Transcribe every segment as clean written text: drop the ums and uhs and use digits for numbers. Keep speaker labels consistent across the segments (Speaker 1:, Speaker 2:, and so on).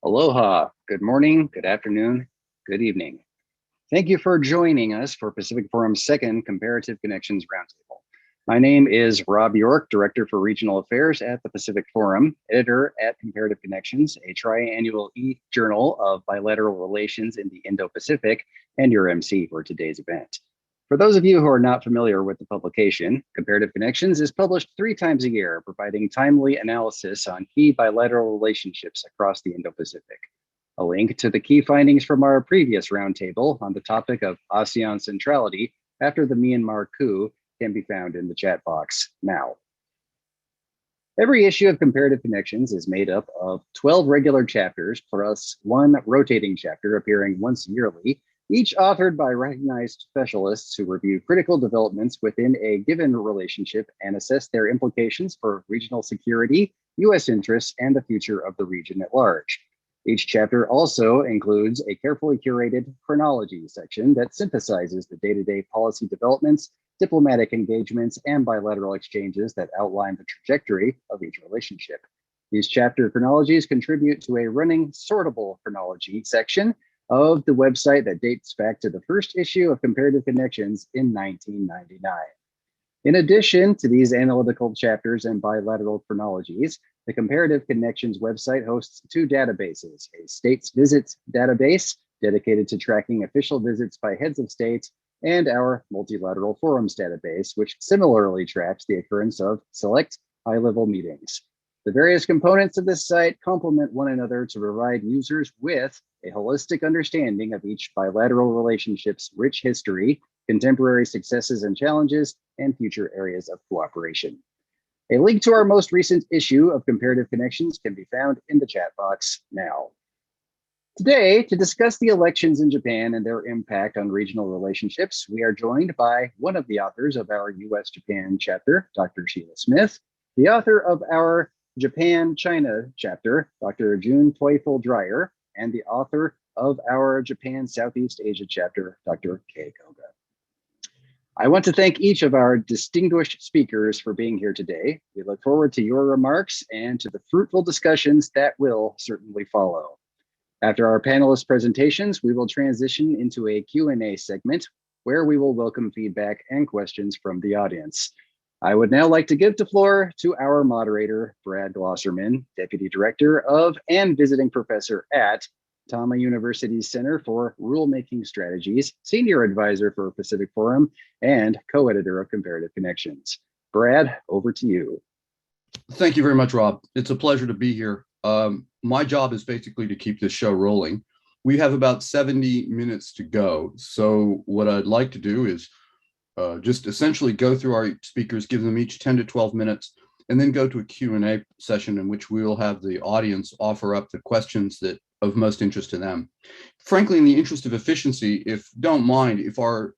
Speaker 1: Aloha, good morning, good afternoon, good evening. Thank you for joining us for Pacific Forum's second Comparative Connections Roundtable. My name is Rob York, Director for Regional Affairs at the Pacific Forum, editor at Comparative Connections, a triannual e-journal of bilateral relations in the Indo-Pacific, and your MC for today's event. For those of you who are not familiar with the publication, Comparative Connections is published 3 times a year, providing timely analysis on key bilateral relationships across the Indo-Pacific. A link to the key findings from our previous roundtable on the topic of ASEAN centrality after the Myanmar coup can be found in the chat box now. Every issue of Comparative Connections is made up of 12 regular chapters plus 1 rotating chapter appearing once yearly, each authored by recognized specialists who review critical developments within a given relationship and assess their implications for regional security, U.S. interests, and the future of the region at large. Each chapter also includes a carefully curated chronology section that synthesizes the day-to-day policy developments, diplomatic engagements, and bilateral exchanges that outline the trajectory of each relationship. These chapter chronologies contribute to a running sortable chronology section of the website that dates back to the first issue of Comparative Connections in 1999. In addition to these analytical chapters and bilateral chronologies, the Comparative Connections website hosts 2 databases, a states visits database dedicated to tracking official visits by heads of states, and our multilateral forums database, which similarly tracks the occurrence of select high-level meetings. The various components of this site complement one another to provide users with a holistic understanding of each bilateral relationship's rich history, contemporary successes and challenges, and future areas of cooperation. A link to our most recent issue of Comparative Connections can be found in the chat box now. Today, to discuss the elections in Japan and their impact on regional relationships, we are joined by one of the authors of our US-Japan chapter, Dr. Sheila Smith, the author of our Japan-China chapter, Dr. June Teufel-Dreyer, and the author of our Japan-Southeast Asia chapter, Dr. Kei Koga. I want to thank each of our distinguished speakers for being here today. We look forward to your remarks and to the fruitful discussions that will certainly follow. After our panelists' presentations, we will transition into a Q&A segment where we will welcome feedback and questions from the audience. I would now like to give the floor to our moderator, Brad Glosserman, Deputy Director of and Visiting Professor at Tama University's Center for Rulemaking Strategies, Senior Advisor for Pacific Forum, and co-editor of Comparative Connections. Brad, over to you.
Speaker 2: Thank you very much, Rob. It's a pleasure to be here. My job is basically to keep this show rolling. We have about 70 minutes to go. So what I'd like to do is just essentially go through our speakers, give them each 10 to 12 minutes, and then go to a Q&A session in which we will have the audience offer up the questions that of most interest to them. Frankly, in the interest of efficiency, if don't mind, if our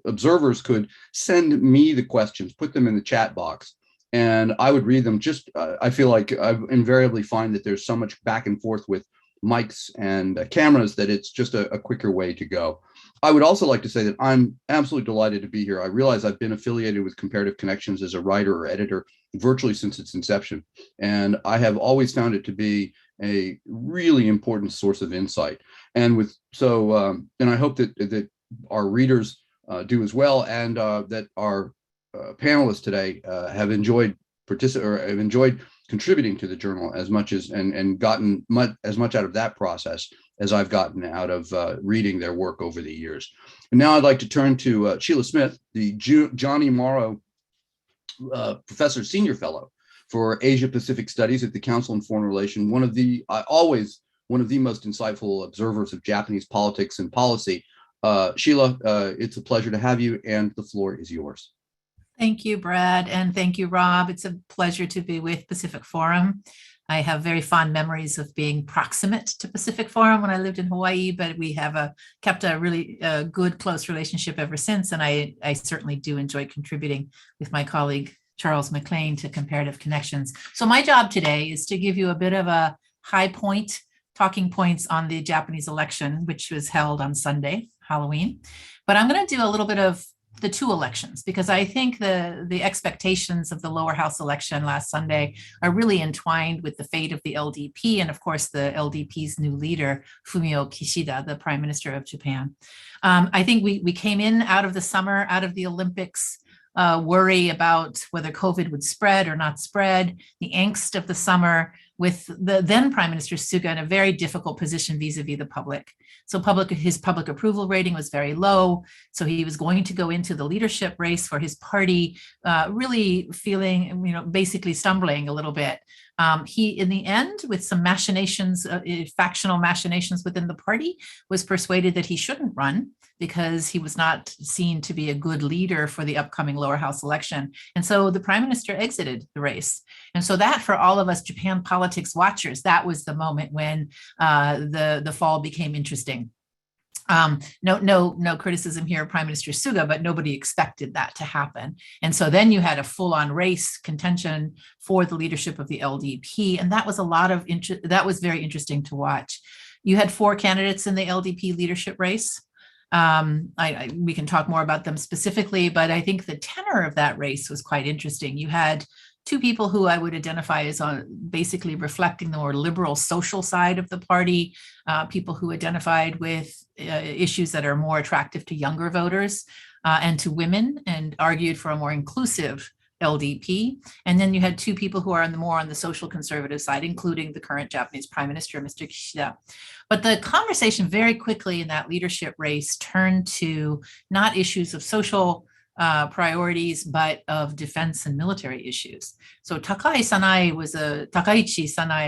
Speaker 2: observers could send me the questions, put them in the chat box, and I would read them. Just I feel like I invariably find that there's so much back and forth with mics and cameras that it's just a quicker way to go. I would also like to say that I'm absolutely delighted to be here. I realize I've been affiliated with Comparative Connections as a writer or editor virtually since its inception, and I have always found it to be a really important source of insight. And and I hope that our readers do as well, and that our panelists today have enjoyed contributing to the journal as much as and gotten as much out of that process as I've gotten out of reading their work over the years. And now I'd like to turn to Sheila Smith, the Johnny Morrow Professor Senior Fellow for Asia Pacific Studies at the Council on Foreign Relations, one of the most insightful observers of Japanese politics and policy. Sheila, it's a pleasure to have you, and the floor is yours.
Speaker 3: Thank you, Brad, and thank you, Rob. It's a pleasure to be with Pacific Forum. I have very fond memories of being proximate to Pacific Forum when I lived in Hawaii, but we have kept a really good, close relationship ever since, and I certainly do enjoy contributing with my colleague, Charles McLean, to Comparative Connections. So my job today is to give you a bit of a high point, talking points on the Japanese election, which was held on Sunday, Halloween. But I'm going to do a little bit of the two elections, because I think the expectations of the lower house election last Sunday are really entwined with the fate of the LDP and, of course, the LDP's new leader, Fumio Kishida, the Prime Minister of Japan. I think we came in out of the summer, out of the Olympics, worry about whether COVID would spread or not spread, the angst of the summer, with the then Prime Minister Suga in a very difficult position vis-a-vis the public. So his public approval rating was very low. So he was going to go into the leadership race for his party, really feeling, basically stumbling a little bit. He, in the end, with some machinations, factional machinations within the party, was persuaded that he shouldn't run because he was not seen to be a good leader for the upcoming lower house election. And so the prime minister exited the race. And so that, for all of us Japan politics watchers, that was the moment when the fall became interesting. No criticism here of Prime Minister Suga, but nobody expected that to happen. And so then you had a full-on race contention for the leadership of the LDP. And that was that was very interesting to watch. You had 4 candidates in the LDP leadership race. We can talk more about them specifically, but I think the tenor of that race was quite interesting. You had 2 people who I would identify as basically reflecting the more liberal social side of the party, people who identified with issues that are more attractive to younger voters and to women, and argued for a more inclusive LDP. And then you had 2 people who are more on the social conservative side, including the current Japanese Prime Minister, Mr. Kishida. But the conversation very quickly in that leadership race turned to not issues of social priorities, but of defense and military issues. So Takaichi Sanae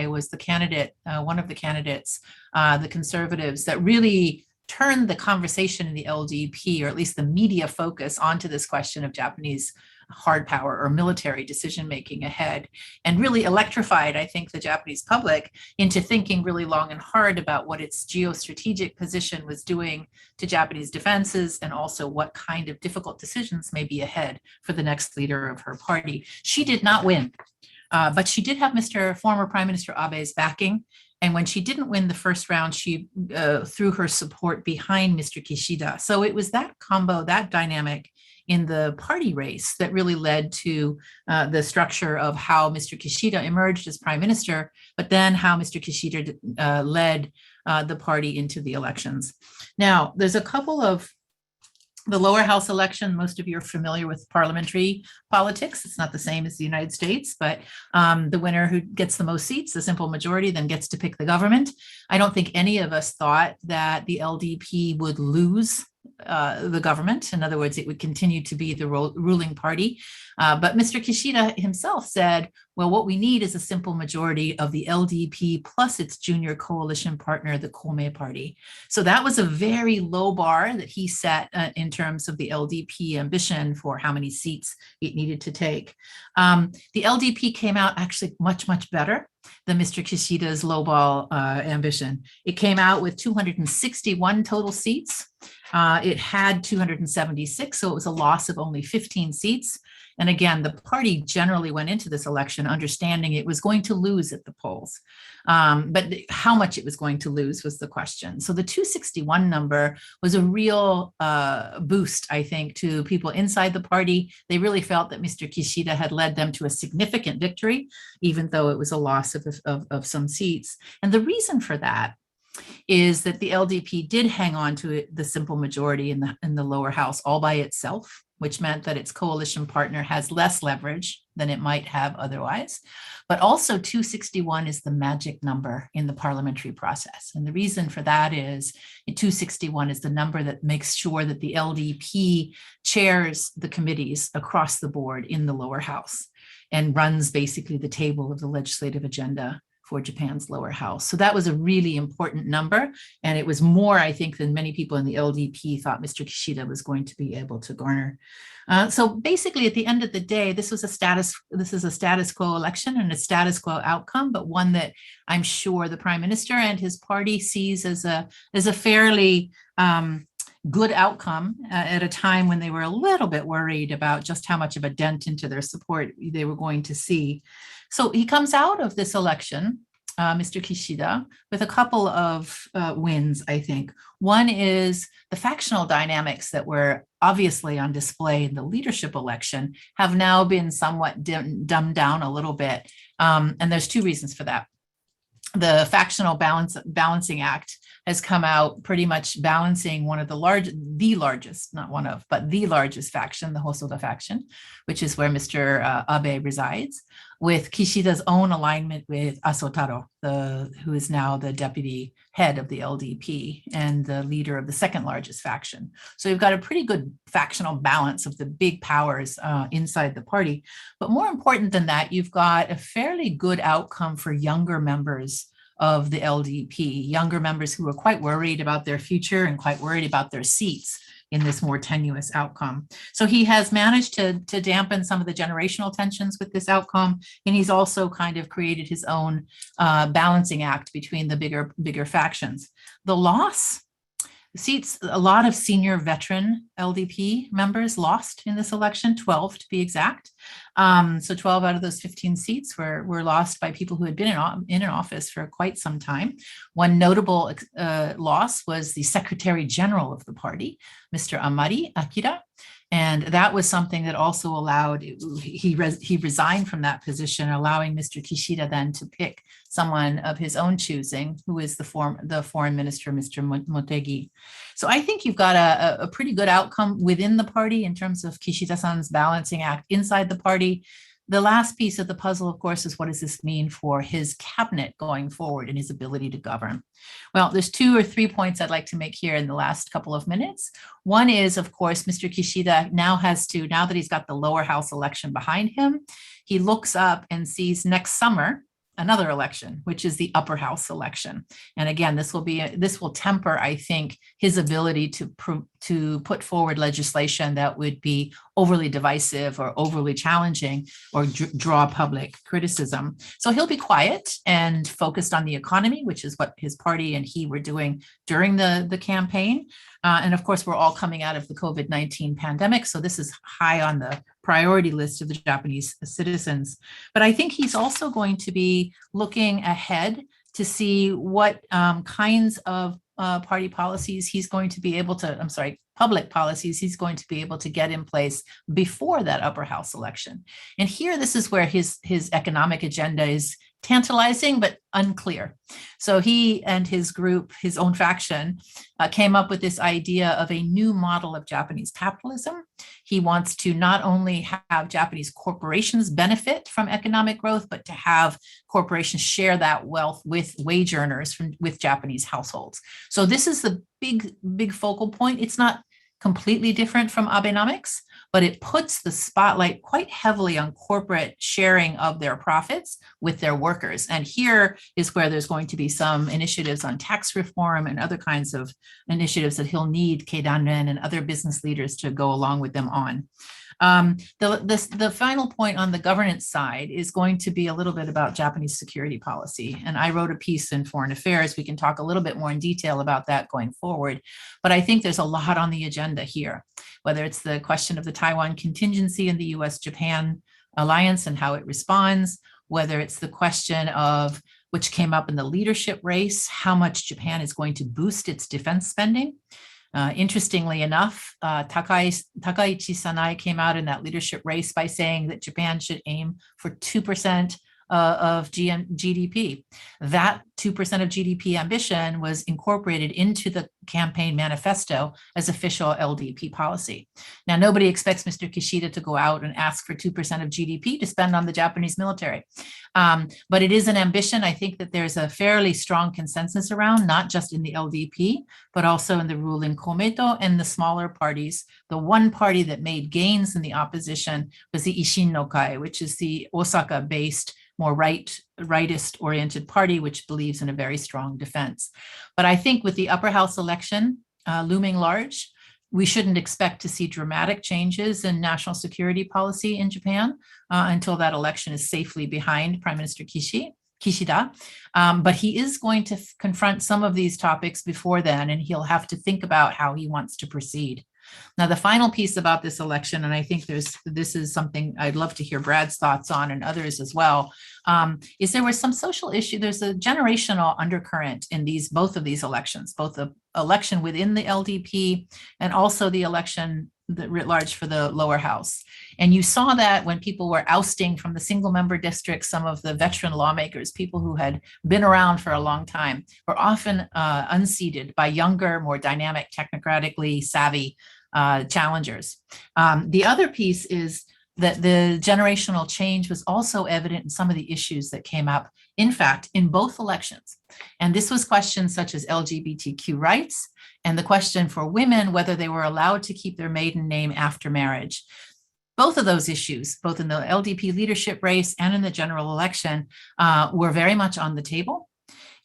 Speaker 3: was the candidate, one of the candidates, the conservatives, that really turned the conversation in the LDP, or at least the media focus, onto this question of Japanese hard power or military decision-making ahead, and really electrified, I think, the Japanese public into thinking really long and hard about what its geostrategic position was doing to Japanese defenses, and also what kind of difficult decisions may be ahead for the next leader of her party. She did not win, but she did have former Prime Minister Abe's backing. And when she didn't win the first round, she threw her support behind Mr. Kishida. So it was that combo, that dynamic in the party race that really led to the structure of how Mr. Kishida emerged as prime minister, but then how Mr. Kishida led the party into the elections. Now, there's a couple of the lower house election. Most of you are familiar with parliamentary politics. It's not the same as the United States, but the winner who gets the most seats, the simple majority, then gets to pick the government. I don't think any of us thought that the LDP would lose the government. In other words, it would continue to be the ruling party. But Mr. Kishida himself said, well, what we need is a simple majority of the LDP plus its junior coalition partner, the Kome party. So that was a very low bar that he set in terms of the LDP ambition for how many seats it needed to take. The LDP came out actually much, much better than Mr. Kishida's lowball ambition. It came out with 261 total seats. It had 276, so it was a loss of only 15 seats. And again, the party generally went into this election understanding it was going to lose at the polls. But how much it was going to lose was the question. So the 261 number was a real boost, I think, to people inside the party. They really felt that Mr. Kishida had led them to a significant victory, even though it was a loss of some seats. And the reason for that is that the LDP did hang on to the simple majority in the lower house all by itself, which meant that its coalition partner has less leverage than it might have otherwise. But also 261 is the magic number in the parliamentary process. And the reason for that is 261 is the number that makes sure that the LDP chairs the committees across the board in the lower house and runs basically the table of the legislative agenda for Japan's lower house. So that was a really important number. And it was more, I think, than many people in the LDP thought Mr. Kishida was going to be able to garner. So basically, at the end of the day, this is a status quo election and a status quo outcome, but one that I'm sure the prime minister and his party sees as a fairly good outcome at a time when they were a little bit worried about just how much of a dent into their support they were going to see. So he comes out of this election Mr. Kishida, with a couple of wins, I think. One is the factional dynamics that were obviously on display in the leadership election have now been somewhat dumbed down a little bit. And there's two reasons for that. The Factional Balancing Act has come out pretty much balancing one of the largest, not one of, but the largest faction, the Hosoda faction, which is where Mr. Abe resides, with Kishida's own alignment with Asotaro, who is now the deputy head of the LDP and the leader of the second largest faction. So you've got a pretty good factional balance of the big powers inside the party. But more important than that, you've got a fairly good outcome for younger members of the LDP, younger members who are quite worried about their future and quite worried about their seats in this more tenuous outcome. So he has managed to dampen some of the generational tensions with this outcome, and he's also kind of created his own balancing act between the bigger factions. The loss seats, a lot of senior veteran LDP members lost in this election, 12 to be exact. So 12 out of those 15 seats were lost by people who had been in an office for quite some time. One notable loss was the Secretary General of the party, Mr. Amari Akira. And that was something that also allowed, he resigned from that position, allowing Mr. Kishida then to pick someone of his own choosing, who is the foreign minister, Mr. Motegi. So I think you've got a pretty good outcome within the party in terms of Kishida-san's balancing act inside the party. The last piece of the puzzle, of course, is what does this mean for his cabinet going forward and his ability to govern? Well, there's 2 or 3 points I'd like to make here in the last couple of minutes. One is, of course, Mr. Kishida now that he's got the lower house election behind him, he looks up and sees next summer another election, which is the upper house election. And again, this will temper, I think, his ability to put forward legislation that would be overly divisive or overly challenging or draw public criticism. So he'll be quiet and focused on the economy, which is what his party and he were doing during the campaign. And of course, we're all coming out of the COVID-19 pandemic. So this is high on the priority list of the Japanese citizens. But I think he's also going to be looking ahead to see what kinds of party policies he's going to be able to, public policies he's going to be able to get in place before that upper house election. And here, this is where his economic agenda is tantalizing, but unclear. So he and his group, his own faction, came up with this idea of a new model of Japanese capitalism. He wants to not only have Japanese corporations benefit from economic growth, but to have corporations share that wealth with wage earners with Japanese households. So this is the big focal point. It's not completely different from Abenomics, but it puts the spotlight quite heavily on corporate sharing of their profits with their workers. And here is where there's going to be some initiatives on tax reform and other kinds of initiatives that he'll need Keidanren and other business leaders to go along with them on. The final point on the governance side is going to be a little bit about Japanese security policy. And I wrote a piece in Foreign Affairs. We can talk a little bit more in detail about that going forward. But I think there's a lot on the agenda here, whether it's the question of the Taiwan Contingency and the US-Japan alliance and how it responds, whether it's the question of, which came up in the leadership race, how much Japan is going to boost its defense spending. Interestingly enough, Takaichi Sanai came out in that leadership race by saying that Japan should aim for 2% of GDP. That 2% of GDP ambition was incorporated into the campaign manifesto as official LDP policy. Now, nobody expects Mr. Kishida to go out and ask for 2% of GDP to spend on the Japanese military. But it is an ambition I think that there's a fairly strong consensus around, not just in the LDP, but also in the ruling Komeito and the smaller parties. The one party that made gains in the opposition was the Ishin no Kai, which is the Osaka-based, more rightist-oriented party, which believes in a very strong defense. But I think with the upper house election looming large, we shouldn't expect to see dramatic changes in national security policy in Japan until that election is safely behind Prime Minister Kishida. But he is going to confront some of these topics before then, and he'll have to think about how he wants to proceed. Now, the final piece about this election, and I think this is something I'd love to hear Brad's thoughts on and others as well, is there was some social issue. There's a generational undercurrent in both of these elections, both the election within the LDP and also the election writ large for the lower house. And you saw that when people were ousting from the single member districts, some of the veteran lawmakers, people who had been around for a long time, were often unseated by younger, more dynamic, technocratically savvy challengers. The other piece is that the generational change was also evident in some of the issues that came up, in fact, in both elections. And this was questions such as LGBTQ rights and the question for women, whether they were allowed to keep their maiden name after marriage. Both of those issues, both in the LDP leadership race and in the general election, were very much on the table.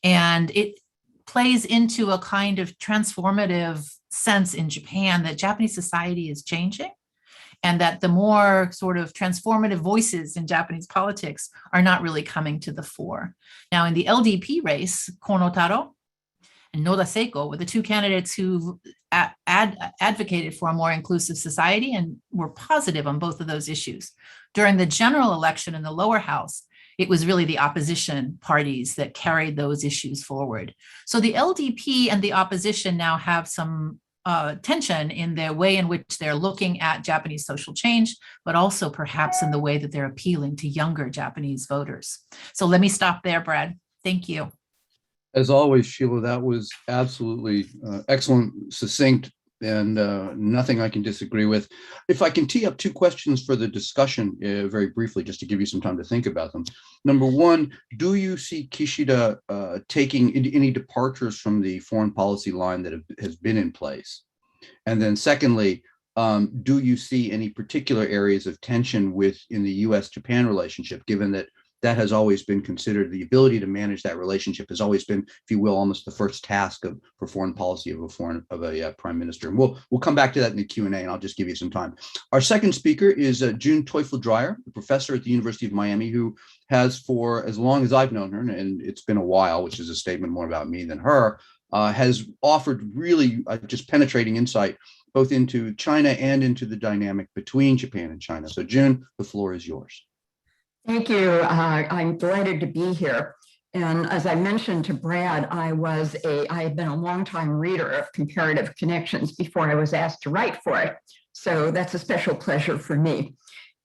Speaker 3: And it plays into a kind of transformative sense in Japan that Japanese society is changing, and that the more sort of transformative voices in Japanese politics are not really coming to the fore. Now, in the LDP race, Kono Taro and Noda Seiko were the two candidates who advocated for a more inclusive society and were positive on both of those issues. During the general election in the lower house, it was really the opposition parties that carried those issues forward. So the LDP and the opposition now have some tension in their way in which they're looking at Japanese social change, but also perhaps in the way that they're appealing to younger Japanese voters. So let me stop there, Brad. Thank you.
Speaker 2: As always, Sheila, that was absolutely excellent, succinct, and nothing I can disagree with. If I can tee up two questions for the discussion very briefly, just to give you some time to think about them. Number one, do you see Kishida taking any departures from the foreign policy line that has been in place? And then secondly, do you see any particular areas of tension in the US-Japan relationship, given that that has always been considered, the ability to manage that relationship has always been, if you will, almost the first task for foreign policy of a prime minister. And we'll come back to that in the Q&A, and I'll just give you some time. Our second speaker is June Teufel-Dreyer, a professor at the University of Miami, who has, for as long as I've known her, and it's been a while, which is a statement more about me than her, has offered really just penetrating insight both into China and into the dynamic between Japan and China. So June, the floor is yours.
Speaker 4: Thank you. I'm delighted to be here. And as I mentioned to Brad, I had been a longtime reader of Comparative Connections before I was asked to write for it. So that's a special pleasure for me.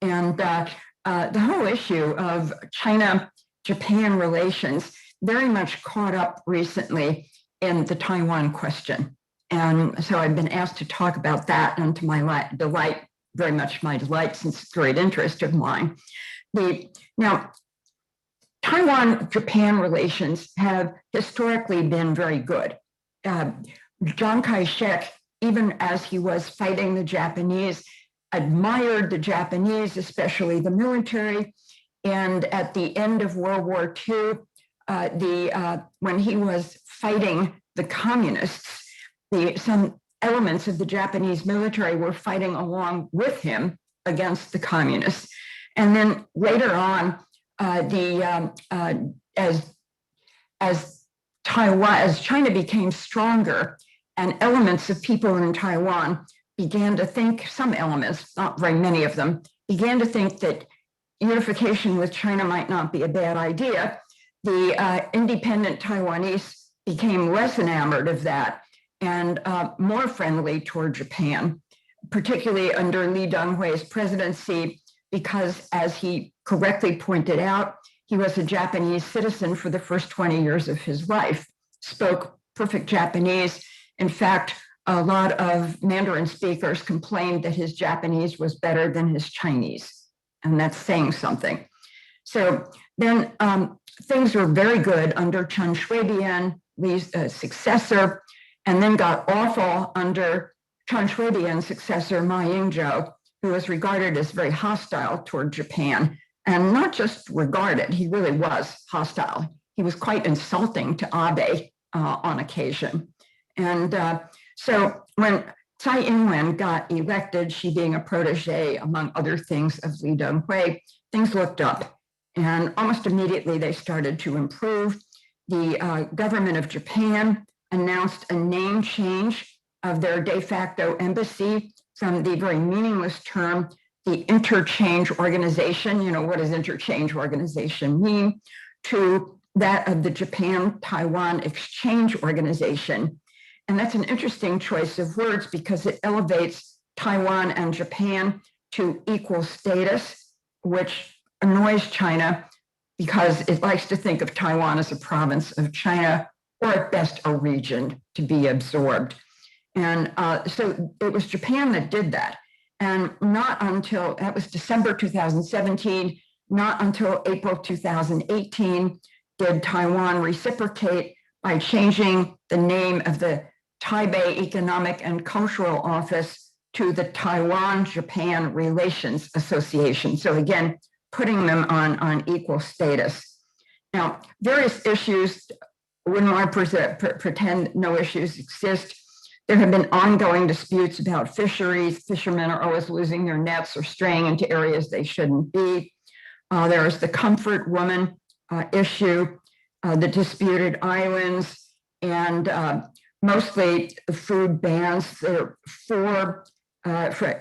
Speaker 4: And the whole issue of China-Japan relations very much caught up recently in the Taiwan question. And so I've been asked to talk about that, and to my delight, very much my delight, since it's a great interest of mine. Now, Taiwan-Japan relations have historically been very good. Chiang Kai-shek, even as he was fighting the Japanese, admired the Japanese, especially the military. And at the end of World War II, when he was fighting the communists, some elements of the Japanese military were fighting along with him against the communists. And then later on, as China became stronger, and elements of people in Taiwan began to think, some elements, not very many of them, began to think that unification with China might not be a bad idea, the independent Taiwanese became less enamored of that and more friendly toward Japan, particularly under Lee Teng-hui's presidency, because, as he correctly pointed out, he was a Japanese citizen for the first 20 years of his life, spoke perfect Japanese. In fact, a lot of Mandarin speakers complained that his Japanese was better than his Chinese, and that's saying something. So then things were very good under Chen Shui-bian, Lee's successor, and then got awful under Chen Shui-bian's successor, Ma Ying-jeou, who was regarded as very hostile toward Japan, and not just regarded, he really was hostile. He was quite insulting to Abe on occasion. And so when Tsai Ing-wen got elected, she being a protege, among other things, of Lee Teng-hui, things looked up. And almost immediately they started to improve. The government of Japan announced a name change of their de facto embassy from the very meaningless term, the interchange organization. You know, what does interchange organization mean? To that of the Japan-Taiwan Exchange Organization. And that's an interesting choice of words because it elevates Taiwan and Japan to equal status, which annoys China because it likes to think of Taiwan as a province of China, or at best a region to be absorbed. And so it was Japan that did that. And not until, that was December 2017, not until April 2018 did Taiwan reciprocate by changing the name of the Taipei Economic and Cultural Office to the Taiwan-Japan Relations Association. So again, putting them on equal status. Now, various issues, wouldn't want to pretend no issues exist. There have been ongoing disputes about fisheries. Fishermen are always losing their nets or straying into areas they shouldn't be. There is the comfort woman issue, the disputed islands, and mostly the food bans. There are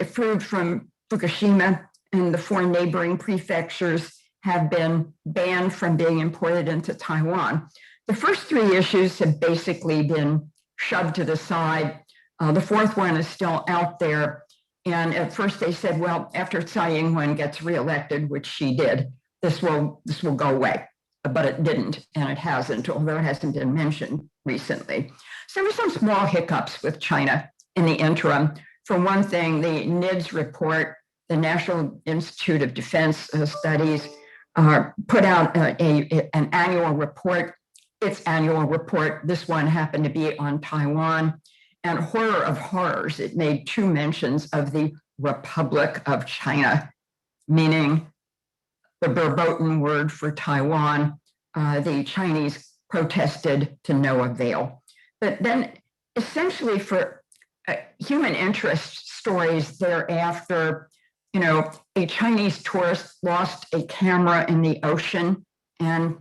Speaker 4: food from Fukushima and the 4 neighboring prefectures have been banned from being imported into Taiwan. The first 3 issues have basically been shoved to the side. The 4th one is still out there. And at first they said, well, after Tsai Ing-wen gets reelected, which she did, this will go away. But it didn't, and it hasn't, although it hasn't been mentioned recently. So there were some small hiccups with China in the interim. For one thing, the NIDS report, the National Institute of Defense Studies, put out an annual report. Its annual report, this one happened to be on Taiwan, and horror of horrors, it made 2 mentions of the Republic of China, meaning the verboten word for Taiwan. The Chinese protested to no avail. But then essentially for human interest stories thereafter, you know, a Chinese tourist lost a camera in the ocean, and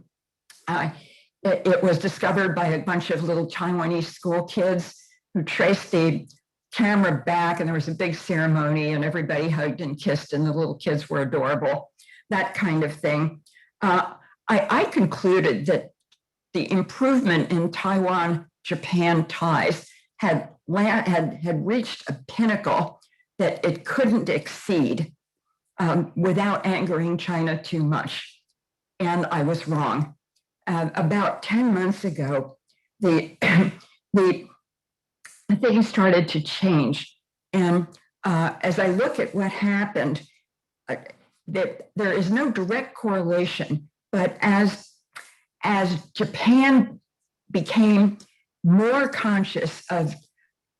Speaker 4: it was discovered by a bunch of little Taiwanese school kids who traced the camera back, and there was a big ceremony and everybody hugged and kissed and the little kids were adorable, that kind of thing. I concluded that the improvement in Taiwan-Japan ties had reached a pinnacle that it couldn't exceed without angering China too much. And I was wrong. About 10 months ago, the things started to change. And as I look at what happened, there is no direct correlation, but as Japan became more conscious of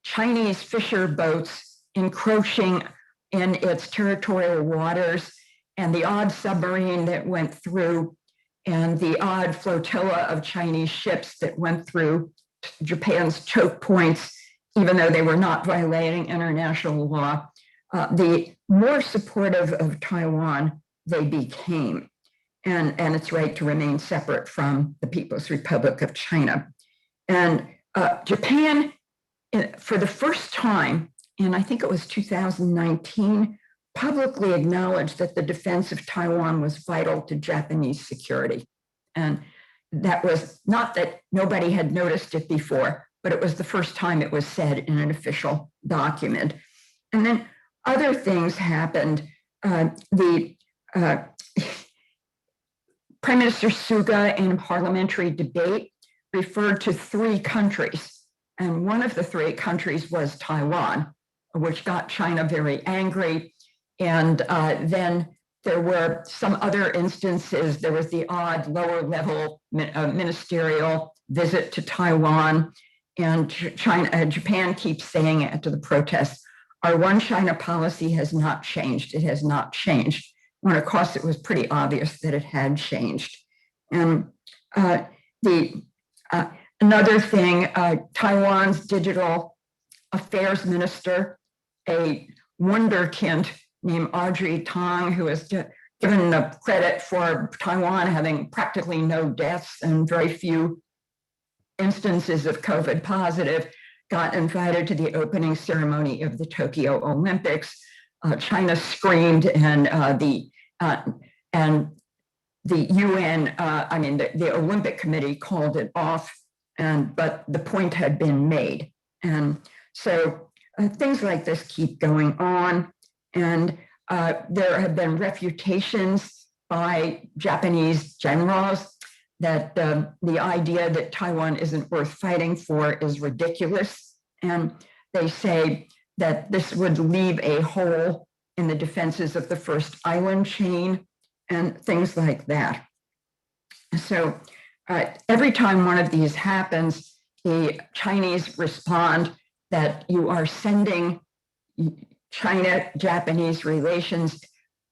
Speaker 4: Chinese fisher boats encroaching in its territorial waters, and the odd submarine that went through, and the odd flotilla of Chinese ships that went through Japan's choke points, even though they were not violating international law, the more supportive of Taiwan they became, and its right to remain separate from the People's Republic of China. And Japan, for the first time, and I think it was 2019, publicly acknowledged that the defense of Taiwan was vital to Japanese security. And that was not that nobody had noticed it before, but it was the first time it was said in an official document. And then other things happened. The Prime Minister Suga in a parliamentary debate referred to 3 countries. And one of the 3 countries was Taiwan, which got China very angry. And then there were some other instances. There was the odd lower level ministerial visit to Taiwan. And Japan keeps saying after the protests, our one China policy has not changed. It has not changed. When of course it was pretty obvious that it had changed. And another thing, Taiwan's digital affairs minister, a wunderkind named Audrey Tang, who is given the credit for Taiwan having practically no deaths and very few instances of COVID positive. got invited to the opening ceremony of the Tokyo Olympics. China screamed, and the UN, the Olympic Committee called it off, but the point had been made. And so things like this keep going on. And there have been refutations by Japanese generals that the idea that Taiwan isn't worth fighting for is ridiculous. And they say that this would leave a hole in the defenses of the first island chain and things like that. So every time one of these happens, the Chinese respond that you are sending China-Japanese relations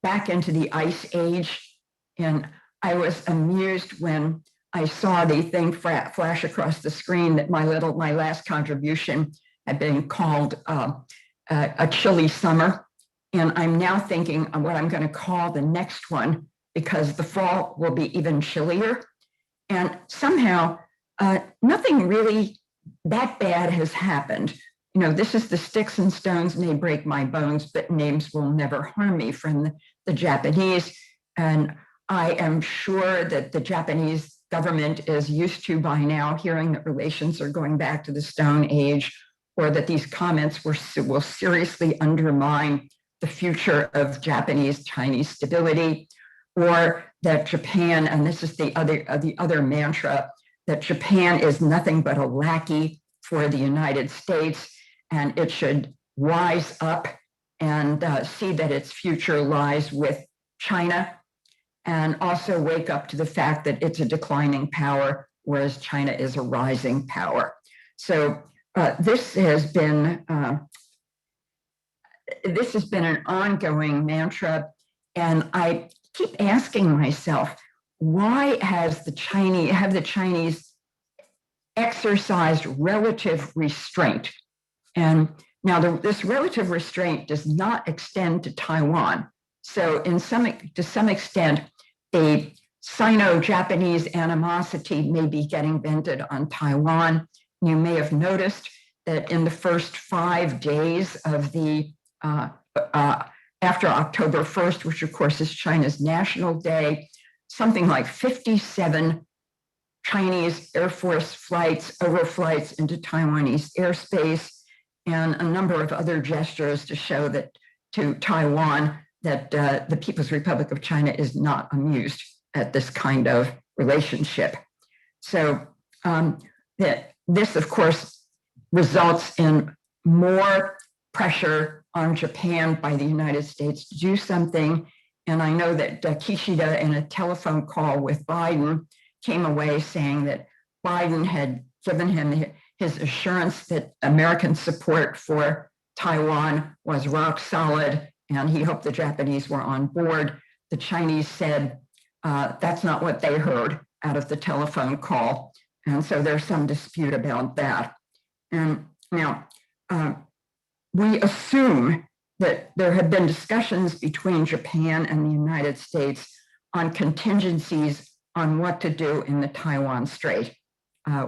Speaker 4: back into the ice age. And I was amused when I saw the thing flash across the screen that my last contribution had been called a chilly summer. And I'm now thinking of what I'm going to call the next one, because the fall will be even chillier. And somehow nothing really that bad has happened. You know, this is the sticks and stones may break my bones, but names will never harm me from the Japanese. And I am sure that the Japanese government is used to by now hearing that relations are going back to the Stone Age, or that these comments will seriously undermine the future of Japanese-Chinese stability, or that Japan, and this is the other mantra, that Japan is nothing but a lackey for the United States, and it should wise up and see that its future lies with China, and also wake up to the fact that it's a declining power, whereas China is a rising power. So this has been an ongoing mantra, and I keep asking myself, why have the Chinese exercised relative restraint? And now this relative restraint does not extend to Taiwan. So to some extent, the Sino-Japanese animosity may be getting vented on Taiwan. You may have noticed that in the first 5 days of the after October 1st, which of course is China's National Day, something like 57 Chinese Air Force flights, overflights into Taiwanese airspace, and a number of other gestures to show that to Taiwan that the People's Republic of China is not amused at this kind of relationship. So this, of course, results in more pressure on Japan by the United States to do something. And I know that Kishida, in a telephone call with Biden, came away saying that Biden had given him his assurance that American support for Taiwan was rock solid, and he hoped the Japanese were on board. The Chinese said that's not what they heard out of the telephone call. And so there's some dispute about that. And now, we assume that there have been discussions between Japan and the United States on contingencies on what to do in the Taiwan Strait.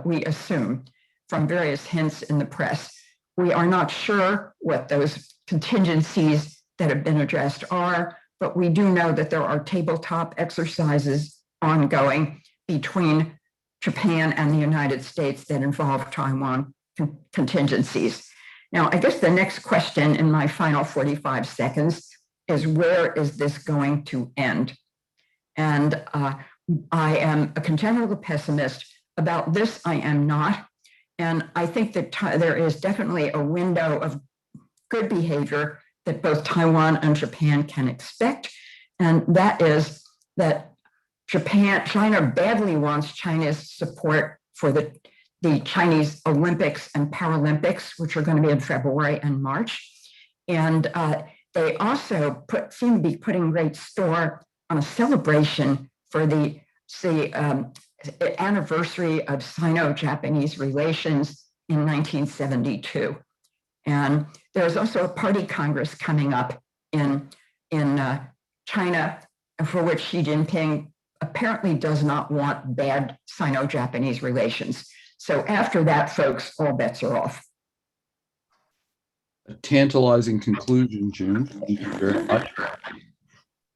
Speaker 4: We assume from various hints in the press. We are not sure what those contingencies that have been addressed are, but we do know that there are tabletop exercises ongoing between Japan and the United States that involve Taiwan contingencies. Now, I guess the next question in my final 45 seconds is, where is this going to end? And I am a congenital pessimist. About this, I am not. And I think that there is definitely a window of good behavior that both Taiwan and Japan can expect. And that is that China badly wants China's support for the Chinese Olympics and Paralympics, which are going to be in February and March. And they also seem to be putting great store on a celebration for the anniversary of Sino-Japanese relations in 1972. And there's also a party congress coming up in China, for which Xi Jinping apparently does not want bad Sino-Japanese relations. So after that, folks, all bets are off.
Speaker 2: A tantalizing conclusion, June. Thank you very much.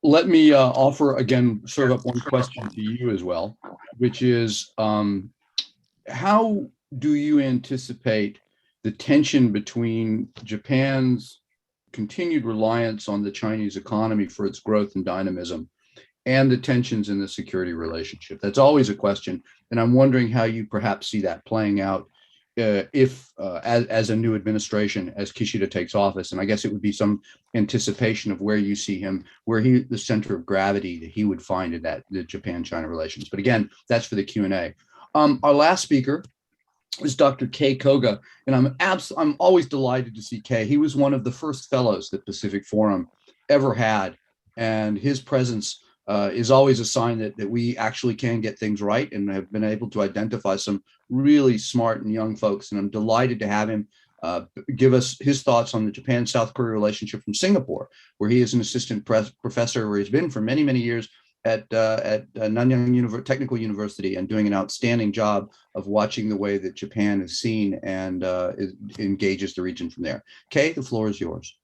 Speaker 2: Let me offer again, serve up one question to you as well, which is how do you anticipate the tension between Japan's continued reliance on the Chinese economy for its growth and dynamism and the tensions in the security relationship? That's always a question. And I'm wondering how you perhaps see that playing out as a new administration, as Kishida takes office. And I guess it would be some anticipation of where you see him, the center of gravity that he would find in the Japan-China relations. But again, that's for the Q&A. Our last speaker is Dr. Kei Koga, and I'm always delighted to see Kei. He was one of the first fellows that Pacific Forum ever had, and his presence is always a sign that we actually can get things right and have been able to identify some really smart and young folks. And I'm delighted to have him give us his thoughts on the Japan-South Korea relationship from Singapore, where he is an assistant professor, where he's been for many, many years at Nanyang Technical University, and doing an outstanding job of watching the way that Japan is seen and engages the region from there. Kei, the floor is yours.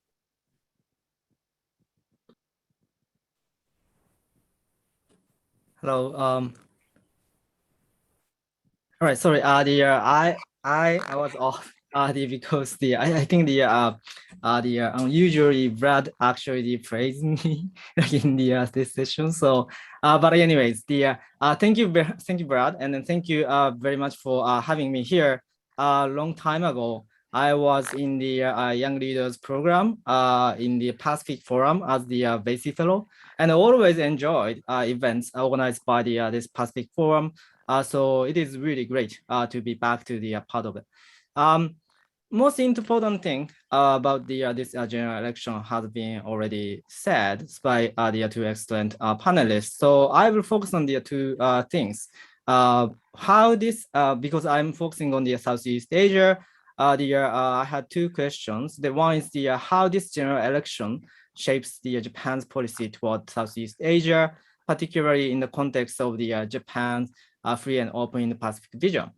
Speaker 5: Hello. All right. Sorry. I was off. Because I think the unusually Brad actually praised me in this session. So, but anyways, thank you, Brad, and then thank you very much for having me here. A long time ago, I was in the Young Leaders Program in the Pacific Forum as the Basie Fellow, and I always enjoyed events organized by this Pacific Forum. So it is really great to be back to the part of it. Most important thing about this general election has been already said by the two excellent panelists. So I will focus on the two things. How this, because I'm focusing on the Southeast Asia, I had two questions. The one is how this general election shapes Japan's policy toward Southeast Asia, particularly in the context of the Japan's free and open Indo-Pacific vision.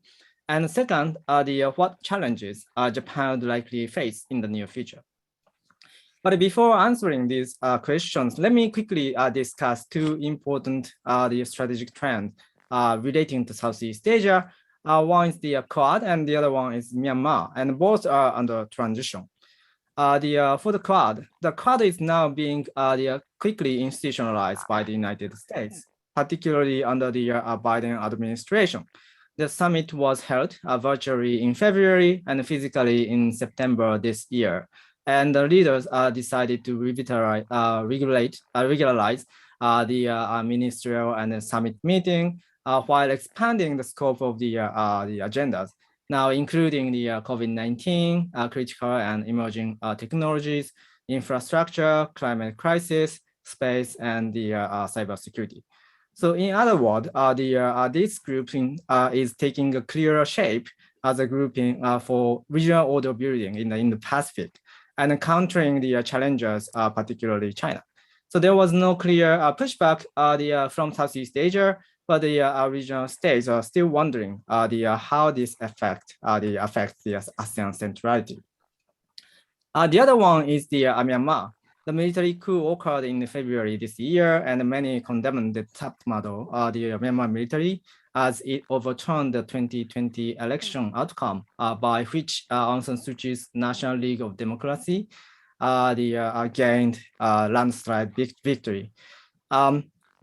Speaker 5: And second, what challenges Japan would likely face in the near future. But before answering these questions, let me quickly discuss two important strategic trends relating to Southeast Asia. One is the Quad, and the other one is Myanmar, and both are under transition. For the Quad is now being quickly institutionalized by the United States, particularly under the Biden administration. The summit was held virtually in February and physically in September this year. And the leaders decided to regularize the ministerial and the summit meeting while expanding the scope of the agendas, now including the COVID-19, critical and emerging technologies, infrastructure, climate crisis, space, and the cybersecurity. So in other words, this grouping is taking a clearer shape as a grouping for regional order building in the Pacific and countering the challenges, particularly China. So there was no clear pushback from Southeast Asia, but the regional states are still wondering how this affects the ASEAN centrality. The other one is the Myanmar. The military coup occurred in February this year, and many condemned the top model, the Myanmar military, as it overturned the 2020 election outcome, by which Aung San Suu Kyi's National League of Democracy gained landslide victory.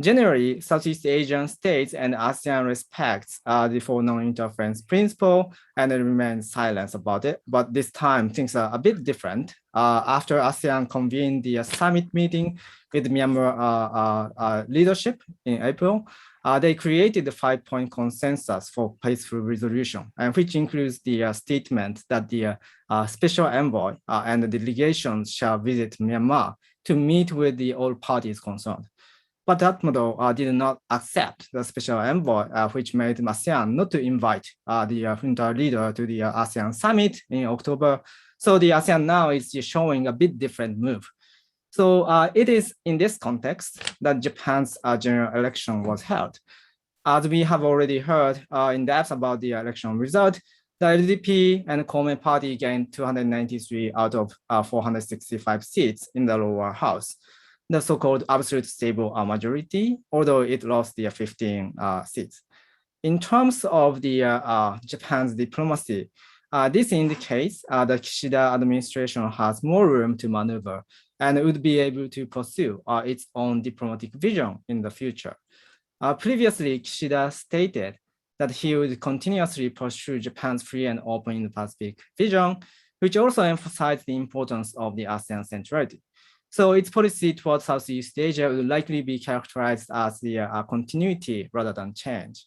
Speaker 5: Generally, Southeast Asian states and ASEAN respects the four non-interference principle and remain silent about it. But this time, things are a bit different. After ASEAN convened the summit meeting with Myanmar leadership in April, they created the 5-point consensus for peaceful resolution, and which includes the statement that the special envoy and the delegation shall visit Myanmar to meet with the all parties concerned. But that model did not accept the special envoy, which made ASEAN not to invite the junta leader to the ASEAN summit in October. So the ASEAN now is showing a bit different move. So it is in this context that Japan's general election was held. As we have already heard in depth about the election result, The LDP and Common Party gained 293 out of 465 seats in the lower house, the so-called absolute stable majority, although it lost the 15 seats. In terms of the Japan's diplomacy, this indicates the Kishida administration has more room to maneuver and would be able to pursue its own diplomatic vision in the future. Previously, Kishida stated that he would continuously pursue Japan's free and open Indo-Pacific vision, which also emphasized the importance of the ASEAN centrality. So its policy towards Southeast Asia will likely be characterized as the continuity rather than change.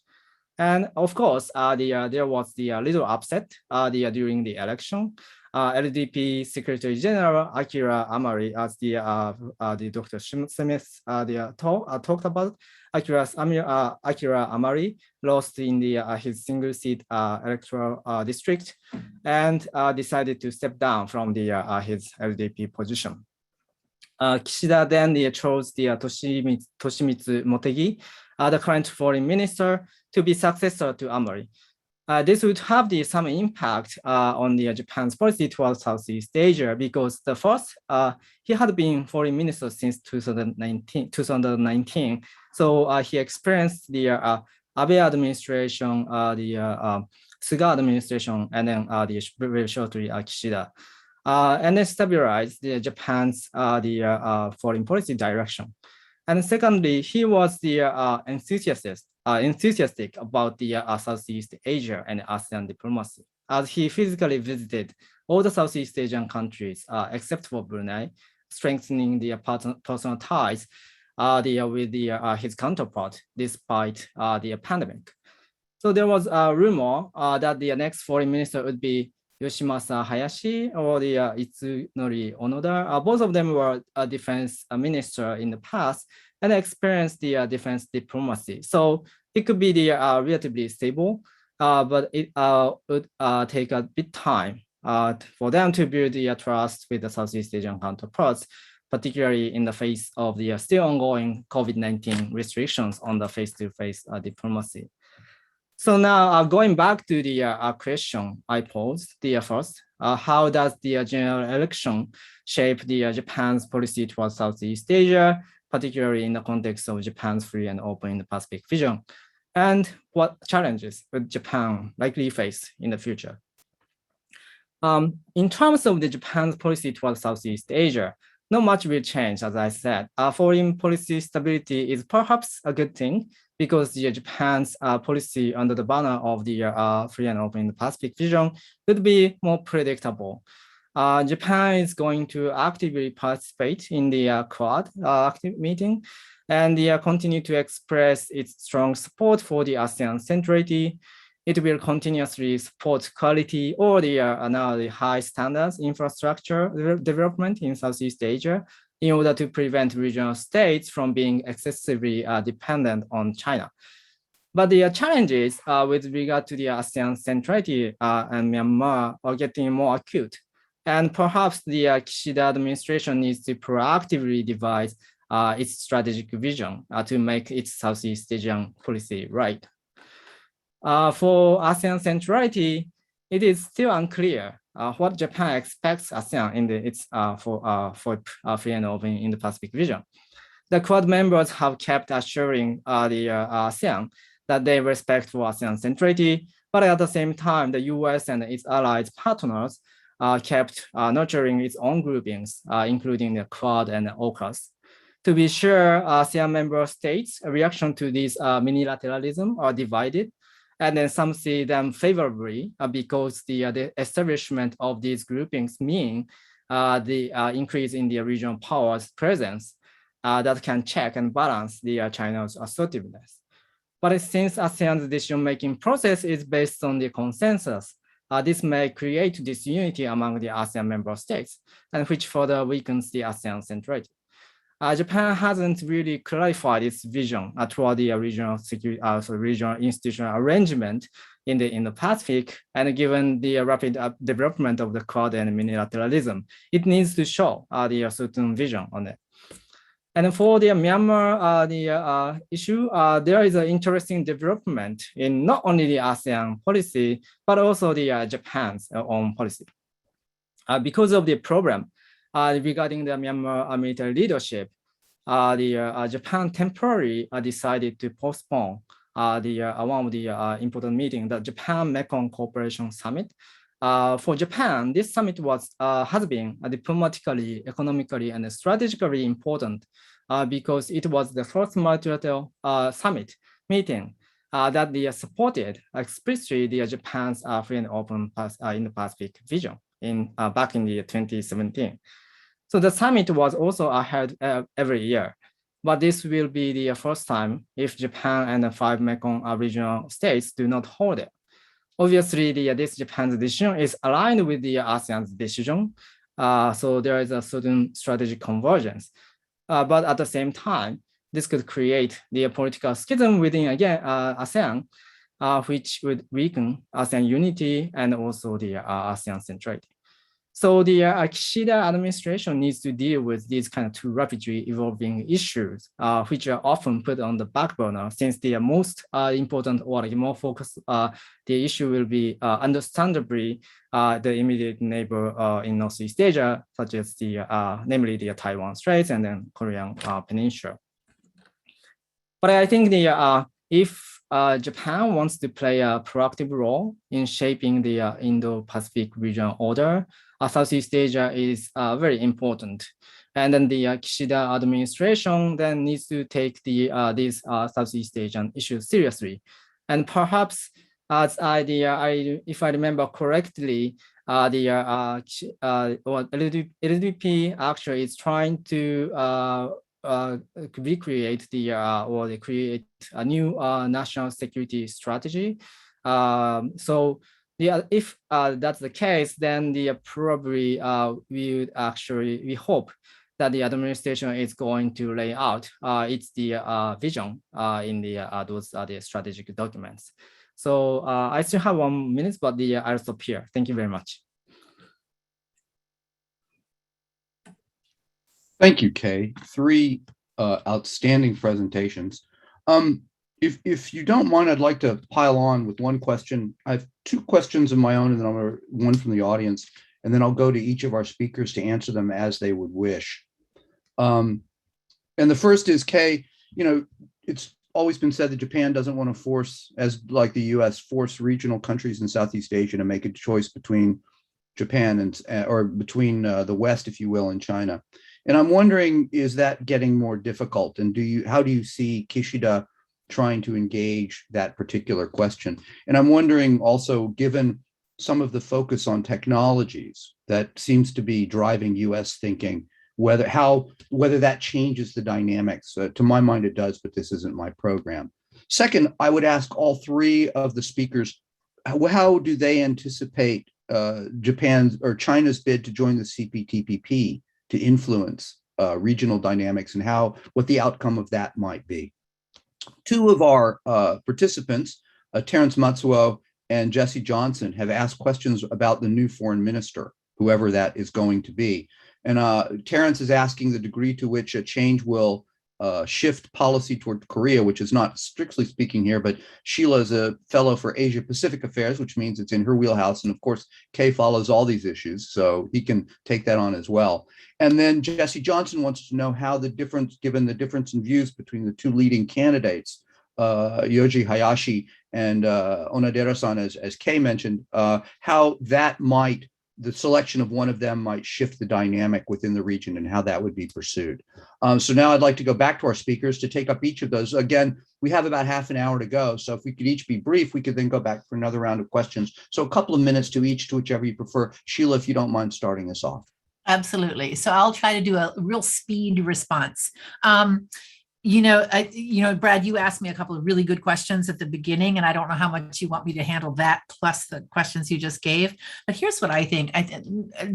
Speaker 5: And of course, there was the little upset during the election. LDP Secretary General Akira Amari, as the Dr. Smith talked about, Akira Amari lost in his single seat electoral district and decided to step down from his LDP position. Kishida then chose the Toshimitsu Motegi, the current foreign minister, to be successor to Amari. This would have some impact on Japan's policy towards Southeast Asia because the first, he had been foreign minister since 2019. So he experienced the Abe administration, the Suga administration, and then very shortly Kishida. And then stabilized Japan's foreign policy direction. And secondly, he was enthusiastic about the Southeast Asia and ASEAN diplomacy, as he physically visited all the Southeast Asian countries except for Brunei, strengthening the personal ties with his counterpart despite the pandemic. So there was a rumor that the next foreign minister would be Yoshimasa Hayashi or the Itsunori Onoda. Both of them were a defense minister in the past and experienced the defense diplomacy. So it could be the relatively stable, but it would take a bit time for them to build the trust with the Southeast Asian counterparts, particularly in the face of the still ongoing COVID-19 restrictions on the face-to-face diplomacy. So now going back to the question I posed, first, how does the general election shape the Japan's policy towards Southeast Asia, particularly in the context of Japan's free and open Indo-Pacific vision? And what challenges would Japan likely face in the future? In terms of the Japan's policy towards Southeast Asia, not much will change, as I said. Foreign policy stability is perhaps a good thing because Japan's policy under the banner of the free and open Pacific vision would be more predictable. Japan is going to actively participate in the Quad active meeting and continue to express its strong support for the ASEAN centrality. It will continuously support quality or now the high standards infrastructure development in Southeast Asia in order to prevent regional states from being excessively dependent on China. But the challenges with regard to the ASEAN centrality and Myanmar are getting more acute. And perhaps the Kishida administration needs to proactively devise its strategic vision to make its Southeast Asian policy right. For ASEAN centrality, it is still unclear what Japan expects ASEAN in its free and open in the Pacific vision. The Quad members have kept assuring the ASEAN that they respect for ASEAN centrality, but at the same time, the US and its allied partners kept nurturing its own groupings, including the Quad and the AUKUS. To be sure, ASEAN member states' reaction to this minilateralism are divided, and then some see them favorably because the establishment of these groupings mean the increase in the regional powers presence that can check and balance the China's assertiveness. But since ASEAN's decision-making process is based on the consensus, this may create disunity among the ASEAN member states, and which further weakens the ASEAN centrality. Japan hasn't really clarified its vision toward the regional security, regional institutional arrangement in the Pacific, and given the rapid development of the Quad and minilateralism, it needs to show the certain vision on it. And for the Myanmar issue, there is an interesting development in not only the ASEAN policy, but also the Japan's own policy. Because of the problem regarding the Myanmar military leadership, Japan temporarily decided to postpone one of the important meetings, the Japan-Mekong Cooperation Summit. For Japan, this summit has been diplomatically, economically, and strategically important because it was the first multilateral summit meeting that they supported explicitly Japan's free and open in the Pacific vision back in the 2017. So the summit was also held every year, but this will be the first time if Japan and the 5 Mekong regional states do not hold it. Obviously, this Japan's decision is aligned with the ASEAN's decision, so there is a certain strategic convergence. But at the same time, this could create the political schism within, again, ASEAN, which would weaken ASEAN unity and also the ASEAN centrality. So the Kishida administration needs to deal with these kind of two rapidly evolving issues, which are often put on the back burner, since the most important or more focused, the issue will be understandably the immediate neighbor in Northeast Asia, such as namely the Taiwan Straits and then Korean Peninsula. But I think if Japan wants to play a proactive role in shaping the Indo-Pacific regional order, Southeast Asia is very important. And then the Kishida administration then needs to take these Southeast Asian issues seriously. And perhaps, as if I remember correctly, Ldp actually is trying to recreate or create a new national security strategy. So if that's the case, then probably we hope that the administration is going to lay out its vision in those the strategic documents. So I still have 1 minute, but I'll stop here. Thank you very much.
Speaker 2: Thank you, Kay. 3 outstanding presentations. If you don't mind, I'd like to pile on with one question. I have 2 questions of my own, and then one from the audience, and then I'll go to each of our speakers to answer them as they would wish. And the first is, Kay, it's always been said that Japan doesn't want to force, as like the US, force regional countries in Southeast Asia to make a choice between Japan or between the West, if you will, and China. And I'm wondering, is that getting more difficult? And how do you see Kishida trying to engage that particular question? And I'm wondering also, given some of the focus on technologies that seems to be driving US thinking, whether that changes the dynamics. To my mind, it does, but this isn't my program. Second, I would ask all 3 of the speakers, how do they anticipate Japan's or China's bid to join the CPTPP to influence regional dynamics, and what the outcome of that might be? 2 of our participants, Terrence Matsuo and Jesse Johnson, have asked questions about the new foreign minister, whoever that is going to be. And Terrence is asking the degree to which a change will shift policy toward Korea, which is not strictly speaking here, but Sheila is a fellow for Asia Pacific Affairs, which means it's in her wheelhouse. And of course, Kay follows all these issues, so he can take that on as well. And then Jesse Johnson wants to know how given the difference in views between the 2 leading candidates, Yoji Hayashi and Onodera-san, as Kay mentioned, how the selection of one of them might shift the dynamic within the region and how that would be pursued. So now I'd like to go back to our speakers to take up each of those. Again, we have about half an hour to go. So if we could each be brief, we could then go back for another round of questions. So a couple of minutes to each, to whichever you prefer. Sheila, if you don't mind starting us off.
Speaker 3: Absolutely. So I'll try to do a real speed response. Brad, you asked me a couple of really good questions at the beginning, and I don't know how much you want me to handle that plus the questions you just gave. But here's what I think,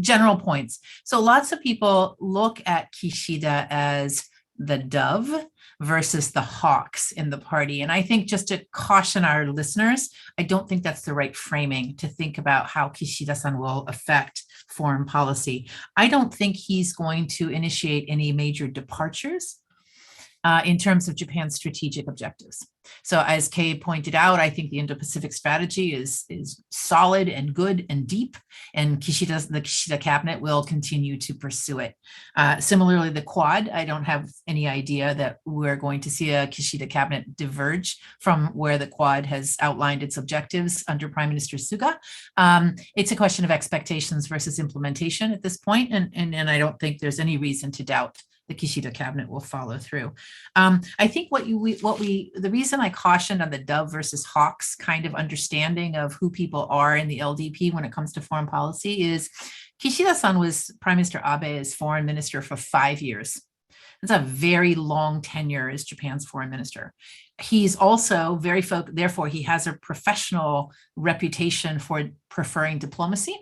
Speaker 3: general points. So lots of people look at Kishida as the dove versus the hawks in the party. And I think, just to caution our listeners, I don't think that's the right framing to think about how Kishida-san will affect foreign policy. I don't think he's going to initiate any major departures in terms of Japan's strategic objectives. So as Kay pointed out, I think the Indo-Pacific strategy is solid and good and deep, and the Kishida cabinet will continue to pursue it. Similarly, the Quad, I don't have any idea that we're going to see a Kishida cabinet diverge from where the Quad has outlined its objectives under Prime Minister Suga. It's a question of expectations versus implementation at this point, and I don't think there's any reason to doubt the Kishida cabinet will follow through. I think the reason I cautioned on the dove versus hawks kind of understanding of who people are in the LDP when it comes to foreign policy is Kishida-san was Prime Minister Abe as foreign minister for 5 years. It's a very long tenure as Japan's foreign minister. He's also therefore he has a professional reputation for preferring diplomacy.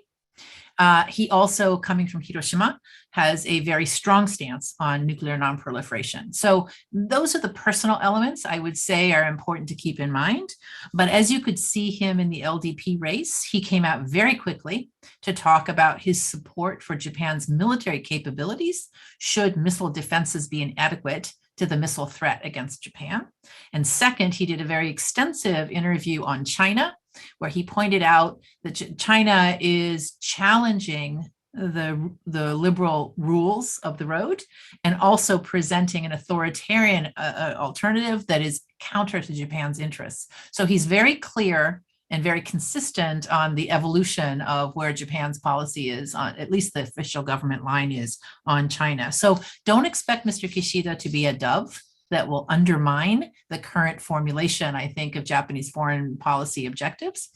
Speaker 3: He also, coming from Hiroshima, has a very strong stance on nuclear nonproliferation. So those are the personal elements I would say are important to keep in mind. But as you could see him in the LDP race, he came out very quickly to talk about his support for Japan's military capabilities should missile defenses be inadequate to the missile threat against Japan. And second, he did a very extensive interview on China, where he pointed out that China is challenging the liberal rules of the road and also presenting an authoritarian alternative that is counter to Japan's interests. So he's very clear and very consistent on the evolution of where Japan's policy is on, at least the official government line is on China. So don't expect Mr. Kishida to be a dove that will undermine the current formulation, I think, of Japanese foreign policy objectives.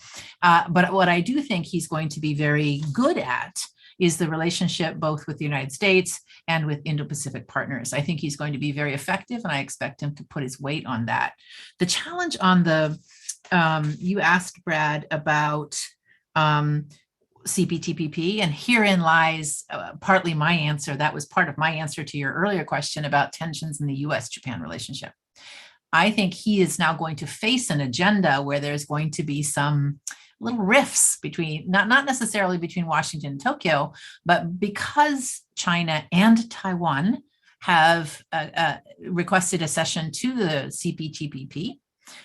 Speaker 3: But what I do think he's going to be very good at is the relationship both with the United States and with Indo-Pacific partners. I think he's going to be very effective, and I expect him to put his weight on that. The challenge on the, you asked, Brad, about CPTPP, and herein lies partly my answer. That was part of my answer to your earlier question about tensions in the US-Japan relationship. I think he is now going to face an agenda where there's going to be some little rifts between, not necessarily between Washington and Tokyo, but because China and Taiwan have requested accession to the CPTPP,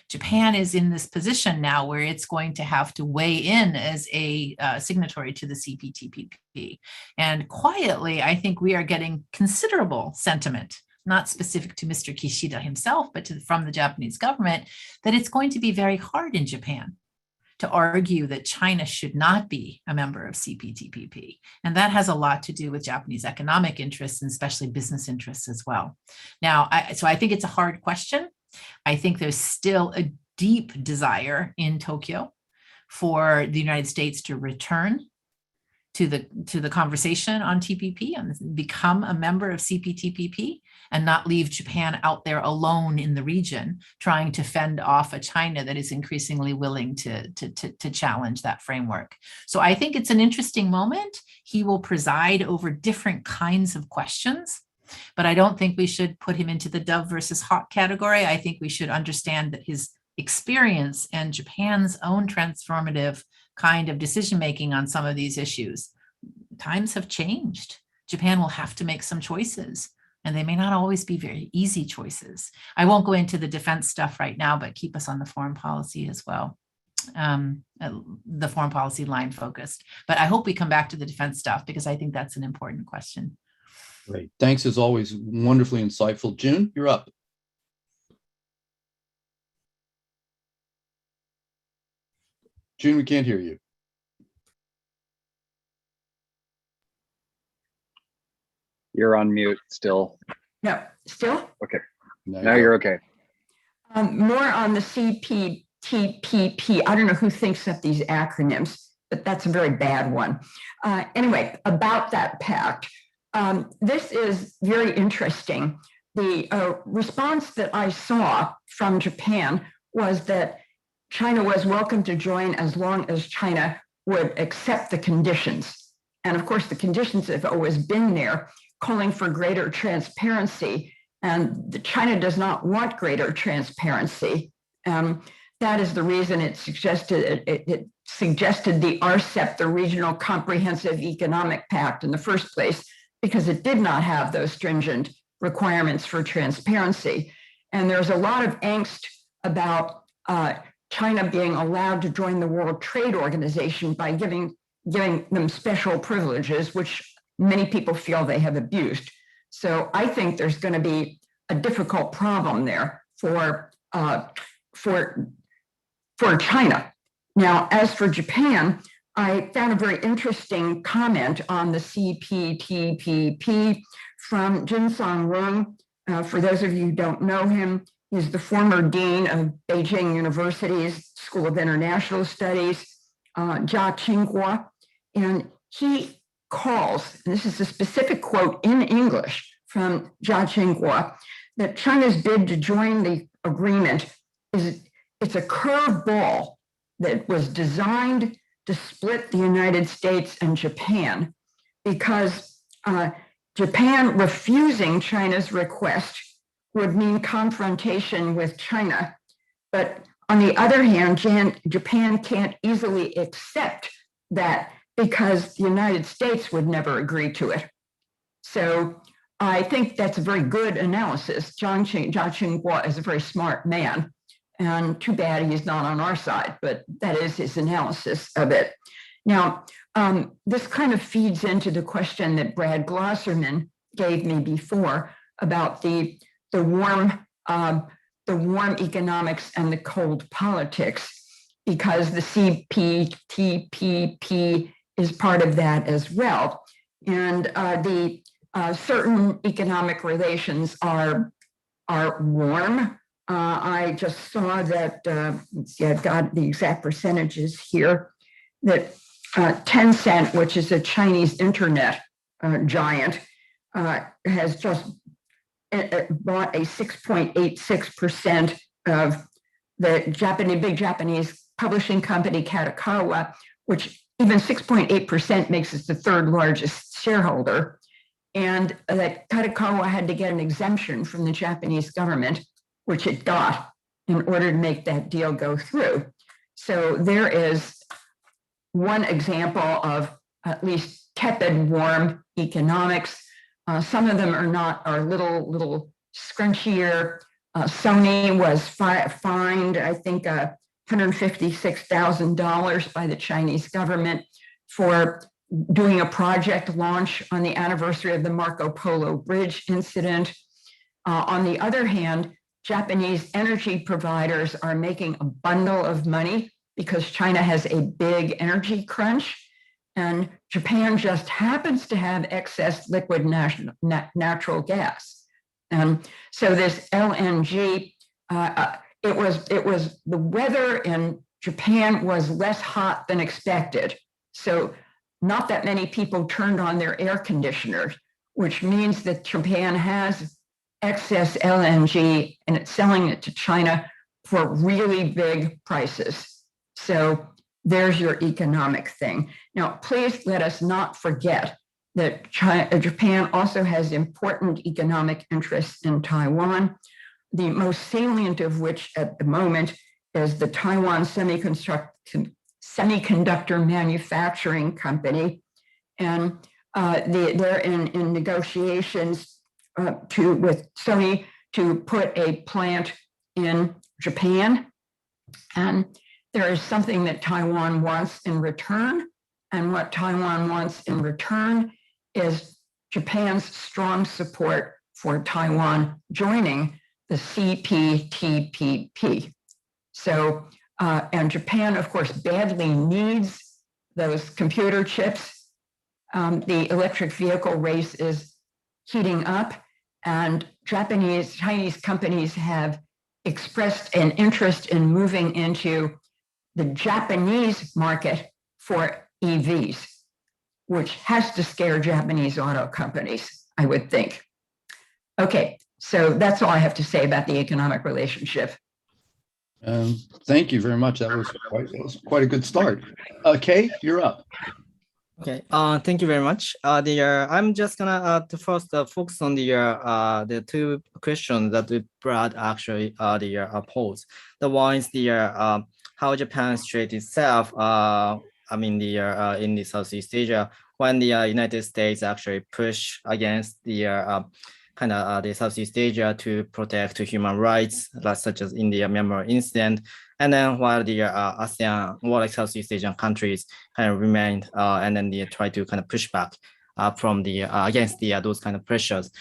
Speaker 3: Japan is in this position now where it's going to have to weigh in as a signatory to the CPTPP. And quietly, I think we are getting considerable sentiment, not specific to Mr. Kishida himself, but from the Japanese government, that it's going to be very hard in Japan to argue that China should not be a member of CPTPP. And that has a lot to do with Japanese economic interests and especially business interests as well. Now, so I think it's a hard question. I think there's still a deep desire in Tokyo for the United States to return to the conversation on TPP and become a member of CPTPP and not leave Japan out there alone in the region trying to fend off a China that is increasingly willing to challenge that framework. So I think it's an interesting moment. He will preside over different kinds of questions, but I don't think we should put him into the dove versus hawk category. I think we should understand that his experience and Japan's own transformative kind of decision-making on some of these issues, times have changed. Japan will have to make some choices, and they may not always be very easy choices. I won't go into the defense stuff right now, but keep us on the foreign policy as well. The foreign policy line focused, but I hope we come back to the defense stuff because I think that's an important question.
Speaker 2: Great. Thanks as always. Wonderfully insightful. June, you're up. June, we can't hear you.
Speaker 1: You're on mute still.
Speaker 4: No, still?
Speaker 1: Okay.
Speaker 2: Now
Speaker 1: You're okay.
Speaker 4: More on the CPTPP. I don't know who thinks up these acronyms, but that's a very bad one. Anyway, about that pact, this is very interesting. The response that I saw from Japan was that China was welcome to join as long as China would accept the conditions. And of course, the conditions have always been there, calling for greater transparency. And China does not want greater transparency. That is the reason it suggested the RCEP, the Regional Comprehensive Economic Pact, in the first place, because it did not have those stringent requirements for transparency. And there's a lot of angst about China being allowed to join the World Trade Organization by giving them special privileges, which many people feel they have abused. So I think there's going to be a difficult problem there for China. Now, as for Japan, I found a very interesting comment on the CPTPP from Jin Song-Rung. For those of you who don't know him, he's the former dean of Beijing University's School of International Studies, Jia Qinghua, and he calls, and this is a specific quote in English from Jia Qinghua, that China's bid to join the agreement it's a curveball that was designed to split the United States and Japan, because Japan refusing China's request would mean confrontation with China. But on the other hand, Japan can't easily accept that because the United States would never agree to it. So I think that's a very good analysis. Jia Qinghua is a very smart man, and too bad he's not on our side, but that is his analysis of it. Now, this kind of feeds into the question that Brad Glosserman gave me before about the warm economics and the cold politics, because the CPTPP is part of that as well. And the certain economic relations are warm. I just saw that, let's see, I've got the exact percentages here, that Tencent, which is a Chinese internet giant, has just bought a 6.86% of the big Japanese publishing company Katakawa, which even 6.8% makes it the third largest shareholder. And that Katakawa had to get an exemption from the Japanese government, which it got, in order to make that deal go through. So there is one example of at least tepid, warm economics. Some of them are little scrunchier. Sony was fined, I think, $156,000 by the Chinese government for doing a project launch on the anniversary of the Marco Polo Bridge incident. On the other hand, Japanese energy providers are making a bundle of money because China has a big energy crunch, and Japan just happens to have excess liquid natural gas. And so this LNG, it was the weather in Japan was less hot than expected. So not that many people turned on their air conditioners, which means that Japan has excess LNG and it's selling it to China for really big prices. So there's your economic thing. Now, please let us not forget that Japan also has important economic interests in Taiwan, the most salient of which at the moment is the Taiwan Semiconductor Manufacturing Company. And they're in negotiations with Sony to put a plant in Japan. And there is something that Taiwan wants in return. And what Taiwan wants in return is Japan's strong support for Taiwan joining the CPTPP. So, and Japan, of course, badly needs those computer chips. The electric vehicle race is heating up, and Chinese companies have expressed an interest in moving into the Japanese market for EVs, which has to scare Japanese auto companies, I would think. Okay, so that's all I have to say about the economic relationship.
Speaker 2: Thank you very much. That was quite a good start. Kay, you're up.
Speaker 5: Okay. Thank you very much. I'm just gonna first focus on the two questions that Brad actually posed. The one is how Japan treats itself. In the Southeast Asia when the United States actually push against the kind of the Southeast Asia to protect human rights, such as in the Myanmar incident. And then while the ASEAN or like Southeast Asian countries kind of remained, and then they try to kind of push back from the against the those kind of pressures.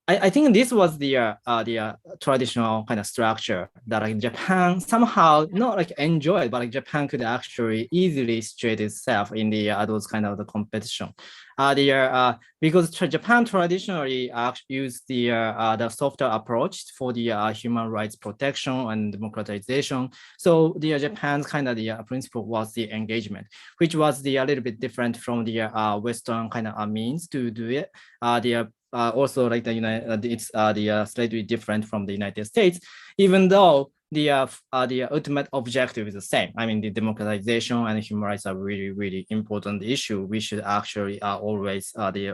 Speaker 5: I think this was the traditional kind of structure that like Japan somehow not like enjoyed, but like Japan could actually easily situate itself in the those kind of the competition. Because Japan traditionally used the softer approach for the human rights protection and democratization. So the Japan's kind of the principle was the engagement, which was the a little bit different from the Western kind of means to do it. Also like the it's slightly different from the United States, even though the ultimate objective is the same. I mean, the democratization and human rights are really, really important issue we should actually always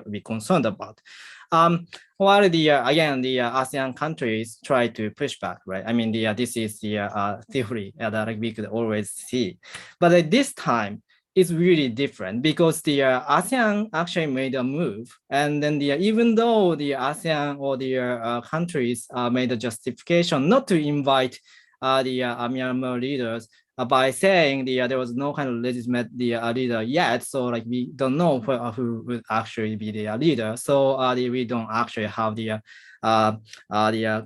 Speaker 5: be concerned about. While again, the ASEAN countries try to push back, right? I mean, this is the theory that like we could always see. But at this time, it's really different because the ASEAN actually made a move, and then even though the ASEAN or the countries made a justification not to invite the Myanmar leaders by saying there was no kind of legitimate leader yet, so like we don't know who would actually be the leader, so we don't actually have the kind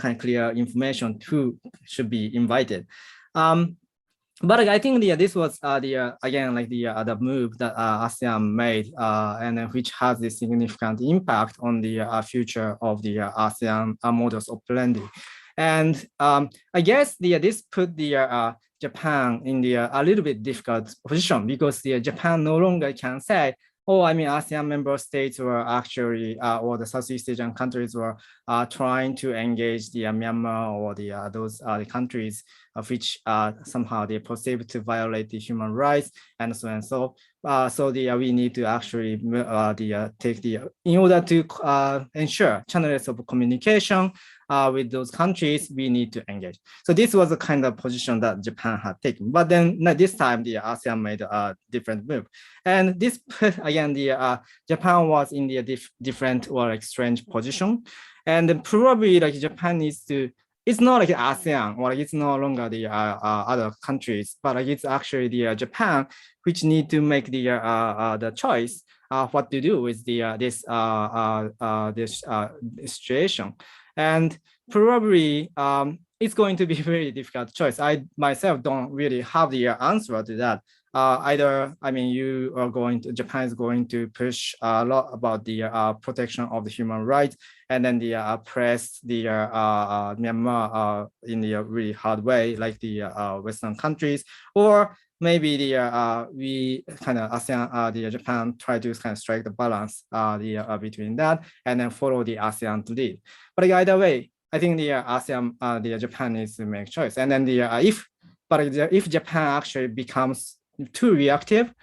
Speaker 5: of clear information who should be invited. But I think this was again like the move that ASEAN made, and which has a significant impact on the future of the ASEAN modus operandi. And I guess this put the Japan in the a little bit difficult position because the Japan no longer can say, oh, I mean, ASEAN member states were actually, or the Southeast Asian countries were trying to engage the Myanmar or those countries of which somehow they perceive to violate the human rights and so and so. So we need to actually take in order to ensure channels of communication with those countries, we need to engage. So this was the kind of position that Japan had taken. But then this time, the ASEAN made a different move. And this, again, Japan was in the different or like strange position. And probably like Japan needs to, it's not like ASEAN or like it's no longer the other countries, but like it's actually the Japan, which need to make the choice what to do with this situation. And probably it's going to be a very difficult choice. I myself don't really have the answer to that. Either, I mean, Japan is going to push a lot about the protection of the human rights, and then press the Myanmar in the really hard way, like the Western countries, or maybe we kind of ASEAN, Japan try to kind of strike the balance between that, and then follow the ASEAN to lead. But either way, I think the ASEAN, Japan needs to make choice. And then if Japan actually becomes too reactive,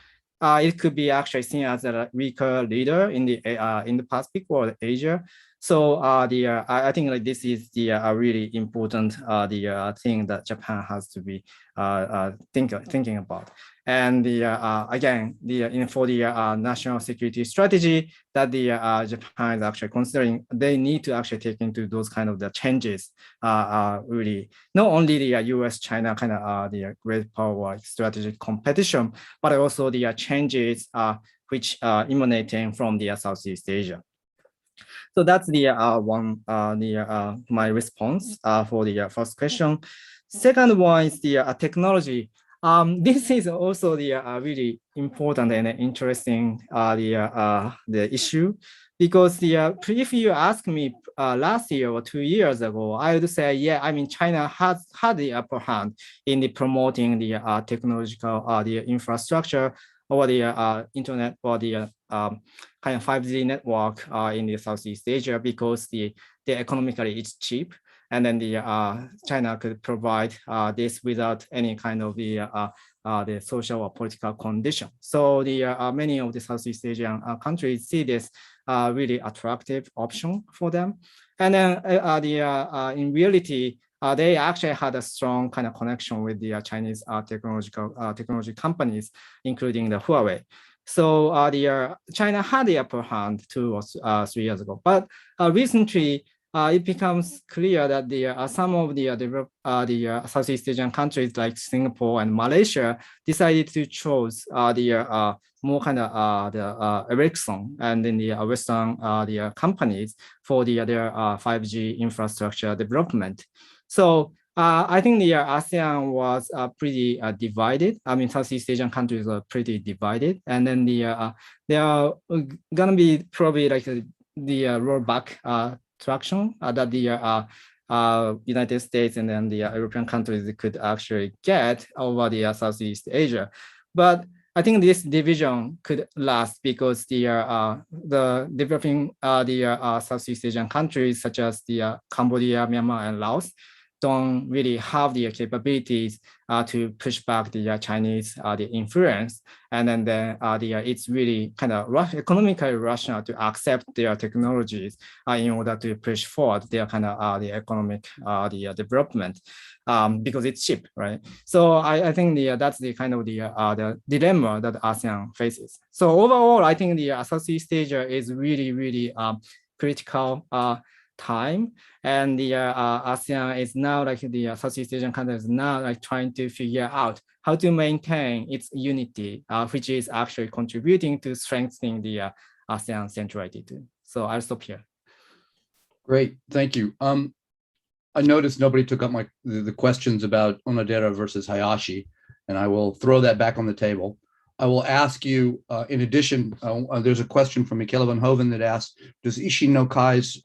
Speaker 5: it could be actually seen as a weaker leader in the Pacific or Asia. So I think like this is the really important thing that Japan has to be thinking about. And again, for the national security strategy that Japan is actually considering, they need to actually take into those kind of the changes. Really, not only the U.S.-China kind of the great power strategic competition, but also the changes which emanating from the Southeast Asia. So that's the my response for the first question. Second one is the technology. This is also the really important and interesting the issue, because if you ask me last year or 2 years ago, I would say, yeah, I mean, China has had the upper hand in the promoting the technological the infrastructure or the internet or the kind of 5G network in the Southeast Asia, because the economically it's cheap, and then China could provide this without any kind of the social or political condition. So many of the Southeast Asian countries see this really attractive option for them. And then in reality, they actually had a strong kind of connection with the Chinese technology companies, including the Huawei. So China had the upper hand 2 or 3 years ago, but recently it becomes clear that some of the Southeast Asian countries like Singapore and Malaysia decided to choose more kind of the Ericsson and then the Western companies for their 5G infrastructure development. So I think the ASEAN was pretty divided. I mean, Southeast Asian countries are pretty divided, and then there are gonna be probably like the rollback traction that the United States and then the European countries could actually get over the Southeast Asia. But I think this division could last because the developing Southeast Asian countries such as the Cambodia, Myanmar, and Laos don't really have the capabilities to push back the Chinese the influence, and then it's really kind of economically rational to accept their technologies in order to push forward their kind of the economic development because it's cheap, right? So I think that's the kind of the dilemma that ASEAN faces. So overall, I think the Southeast Asia is really critical time, and the ASEAN is now like the Southeast Asian countries now like trying to figure out how to maintain its unity, which is actually contributing to strengthening the ASEAN centrality too. So I'll stop here.
Speaker 2: Great, thank you. I noticed nobody took up the questions about Onodera versus Hayashi, and I will throw that back on the table. I will ask you, in addition, there's a question from Michaela Van Hoven that asks, does Isshin no Kai's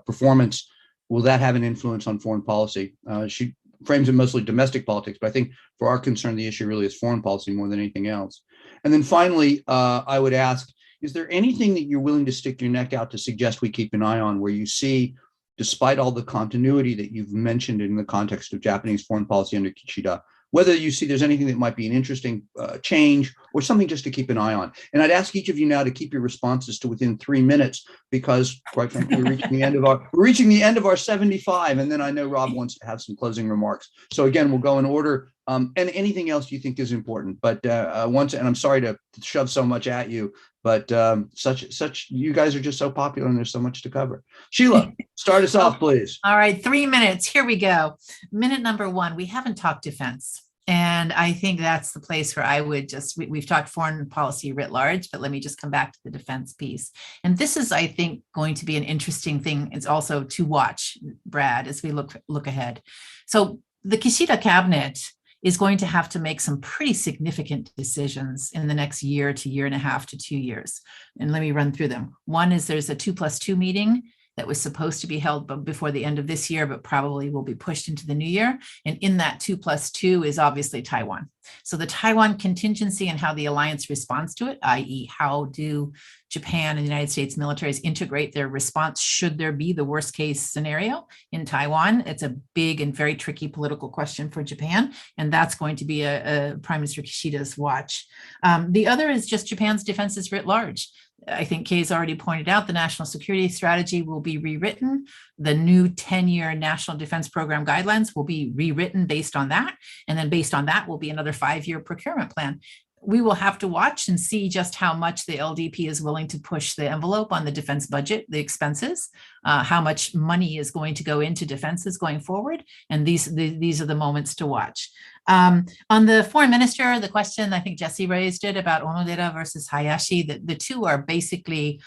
Speaker 2: performance, will that have an influence on foreign policy? She frames it mostly domestic politics, but I think for our concern, the issue really is foreign policy more than anything else. And then finally, I would ask, is there anything that you're willing to stick your neck out to suggest we keep an eye on where you see, despite all the continuity that you've mentioned in the context of Japanese foreign policy under Kishida, whether you see there's anything that might be an interesting change or something just to keep an eye on. And I'd ask each of you now to keep your responses to within 3 minutes, because quite frankly, we're reaching the end of our 75. And then I know Rob wants to have some closing remarks. So again, we'll go in order, and anything else you think is important. But and I'm sorry to shove so much at you, but you guys are just so popular and there's so much to cover. Sheila, start us off, please.
Speaker 3: All right, 3 minutes. Here we go. Minute number 1, we haven't talked defense. And I think that's the place where I would we've talked foreign policy writ large, but let me just come back to the defense piece. And this is, I think, going to be an interesting thing. It's also to watch, Brad, as we look ahead. So the Kishida cabinet is going to have to make some pretty significant decisions in the next year to year and a half to 2 years. And let me run through them. One is there's a 2+2 meeting that was supposed to be held before the end of this year, but probably will be pushed into the new year. And in that 2+2 is obviously Taiwan. So the Taiwan Contingency and how the alliance responds to it, i.e. how do Japan and the United States militaries integrate their response should there be the worst case scenario in Taiwan. It's a big and very tricky political question for Japan, and that's going to be a Prime Minister Kishida's watch. The other is just Japan's defenses writ large. I think Kay's already pointed out the national security strategy will be rewritten. The new 10-year National Defense Program guidelines will be rewritten based on that. And then based on that will be another 5-year procurement plan. We will have to watch and see just how much the LDP is willing to push the envelope on the defense budget, the expenses, how much money is going to go into defenses going forward. And these are the moments to watch. On the foreign minister, the question I think Jesse raised it about Onodera versus Hayashi, the two are basically,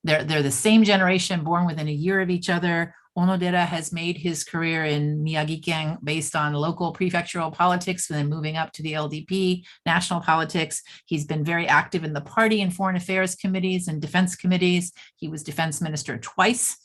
Speaker 3: they're the same generation, born within a year of each other. Onodera has made his career in Miyagi-ken based on local prefectural politics and then moving up to the LDP, national politics. He's been very active in the party and foreign affairs committees and defense committees. He was defense minister twice.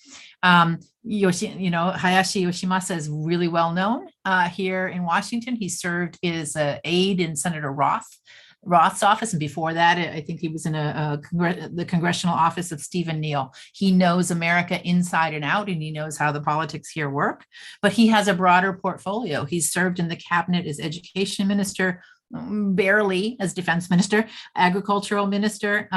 Speaker 3: Hayashi Yoshimasa is really well known here in Washington. He served as an aide in Senator Roth's office, and before that, I think he was in the congressional office of Stephen Neal. He knows America inside and out, and he knows how the politics here work, but he has a broader portfolio. He's served in the cabinet as education minister, barely as defense minister, agricultural minister.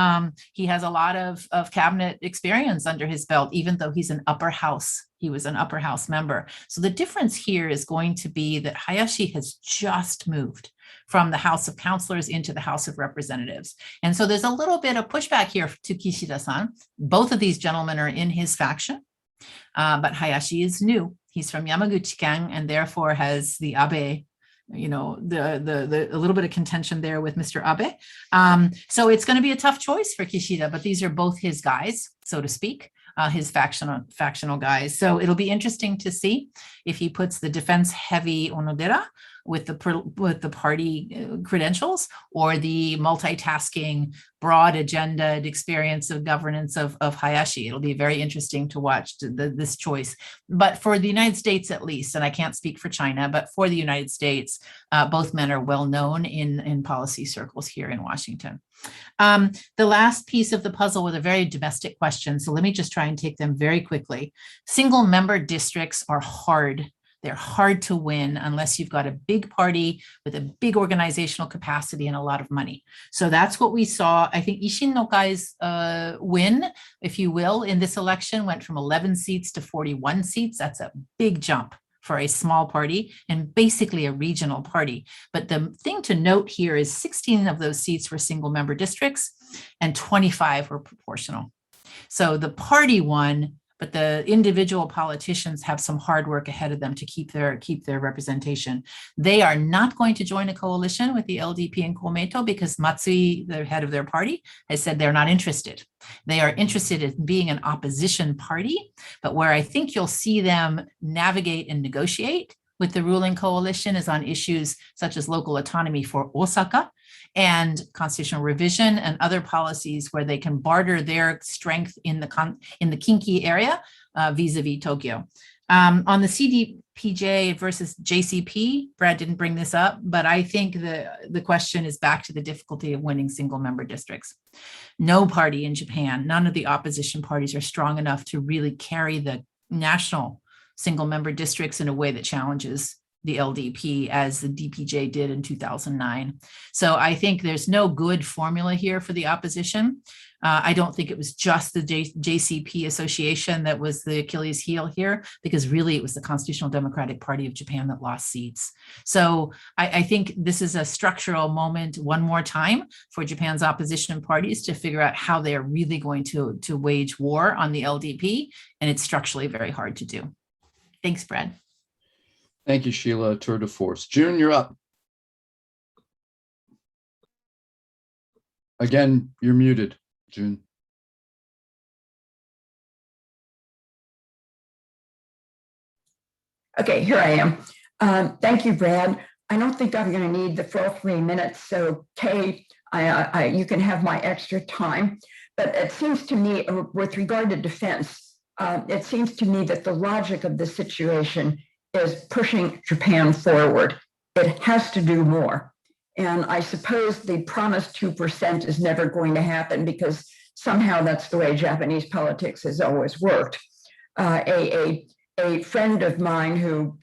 Speaker 3: He has a lot of cabinet experience under his belt, even though he's an upper house. He was an upper house member. So the difference here is going to be that Hayashi has just moved from the House of Councilors into the House of Representatives. And so there's a little bit of pushback here to Kishida-san. Both of these gentlemen are in his faction, but Hayashi is new. He's from Yamaguchi-ken and therefore has the Abe, you know, a little bit of contention there with Mr. Abe. So it's going to be a tough choice for Kishida, but these are both his guys, so to speak. His factional guys. So it'll be interesting to see if he puts the defense heavy Onodera with the party credentials or the multitasking, broad agenda experience of governance of Hayashi. It'll be very interesting to watch this choice. But for the United States, at least, and I can't speak for China, but for the United States, both men are well known in policy circles here in Washington. The last piece of the puzzle was a very domestic question. So let me just try and take them very quickly. Single member districts are hard. They're hard to win unless you've got a big party with a big organizational capacity and a lot of money. So that's what we saw. I think Ishin no Kai's win, if you will, in this election went from 11 seats to 41 seats. That's a big jump for a small party and basically a regional party. But the thing to note here is 16 of those seats were single member districts and 25 were proportional. So the party won, but the individual politicians have some hard work ahead of them to keep their representation. They are not going to join a coalition with the LDP and Komeito because Matsui, the head of their party, has said they're not interested. They are interested in being an opposition party, but where I think you'll see them navigate and negotiate with the ruling coalition is on issues such as local autonomy for Osaka and constitutional revision and other policies where they can barter their strength in the Kinki area vis-a-vis Tokyo. On the CDPJ versus JCP, Brad didn't bring this up, but I think the question is back to the difficulty of winning single member districts. No party in Japan, none of the opposition parties are strong enough to really carry the national single member districts in a way that challenges the LDP as the DPJ did in 2009. So I think there's no good formula here for the opposition. I don't think it was just the JCP association that was the Achilles heel here, because really it was the Constitutional Democratic Party of Japan that lost seats. So I think this is a structural moment one more time for Japan's opposition parties to figure out how they are really going to wage war on the LDP, and it's structurally very hard to do. Thanks, Brad.
Speaker 2: Thank you, Sheila. Tour de force. June, you're up. Again, you're muted, June.
Speaker 4: Okay, here I am. Thank you, Brad. I don't think I'm going to need the full 3 minutes, so Kay, you can have my extra time. But it seems to me, with regard to defense, it seems to me that the logic of the situation is pushing Japan forward. It has to do more. And I suppose the promised 2% is never going to happen because somehow that's the way Japanese politics has always worked. A friend of mine who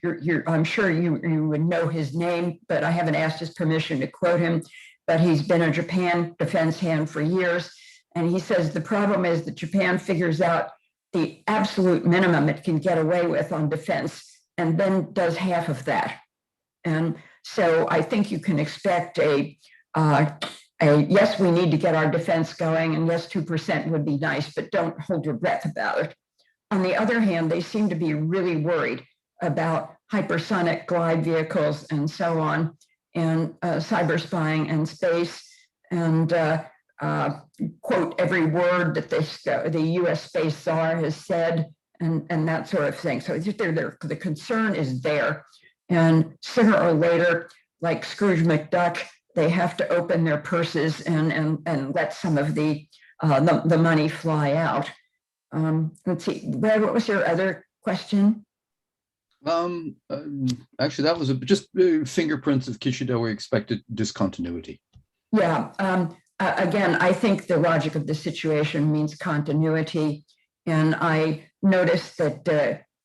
Speaker 4: I'm sure you would know his name, but I haven't asked his permission to quote him, but he's been a Japan defense hand for years. And he says the problem is that Japan figures out the absolute minimum it can get away with on defense and then does half of that. And so I think you can expect a yes, we need to get our defense going, and yes, 2% would be nice, but don't hold your breath about it. On the other hand, they seem to be really worried about hypersonic glide vehicles and so on, and cyber spying and space, and quote every word that the US Space Czar has said, and that sort of thing. So the concern is there. And sooner or later, like Scrooge McDuck, they have to open their purses and let some of the money fly out. Let's see, Brad, what was your other question?
Speaker 2: Actually, that was just fingerprints of Kishida. We expected discontinuity.
Speaker 4: Yeah. Again, I think the logic of the situation means continuity. And I noticed that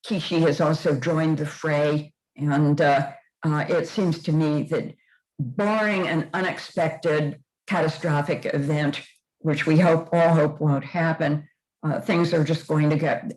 Speaker 4: Kishi has also joined the fray. And it seems to me that barring an unexpected catastrophic event, which we all hope won't happen, things are just going to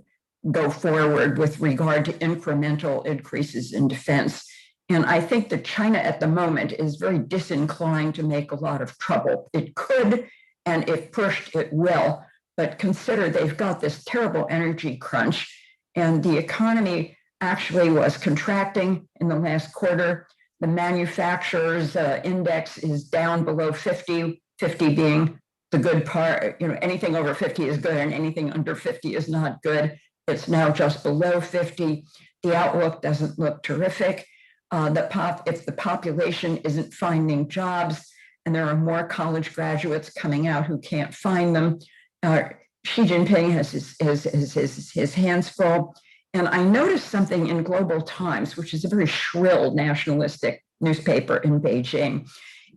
Speaker 4: go forward with regard to incremental increases in defense. And I think that China at the moment is very disinclined to make a lot of trouble. It could, and if pushed, it will. But consider they've got this terrible energy crunch, and the economy actually was contracting in the last quarter. The manufacturers index is down below 50, 50 being the good part. Anything over 50 is good and anything under 50 is not good. It's now just below 50. The outlook doesn't look terrific. If the population isn't finding jobs, and there are more college graduates coming out who can't find them, Xi Jinping has his hands full. And I noticed something in Global Times, which is a very shrill nationalistic newspaper in Beijing.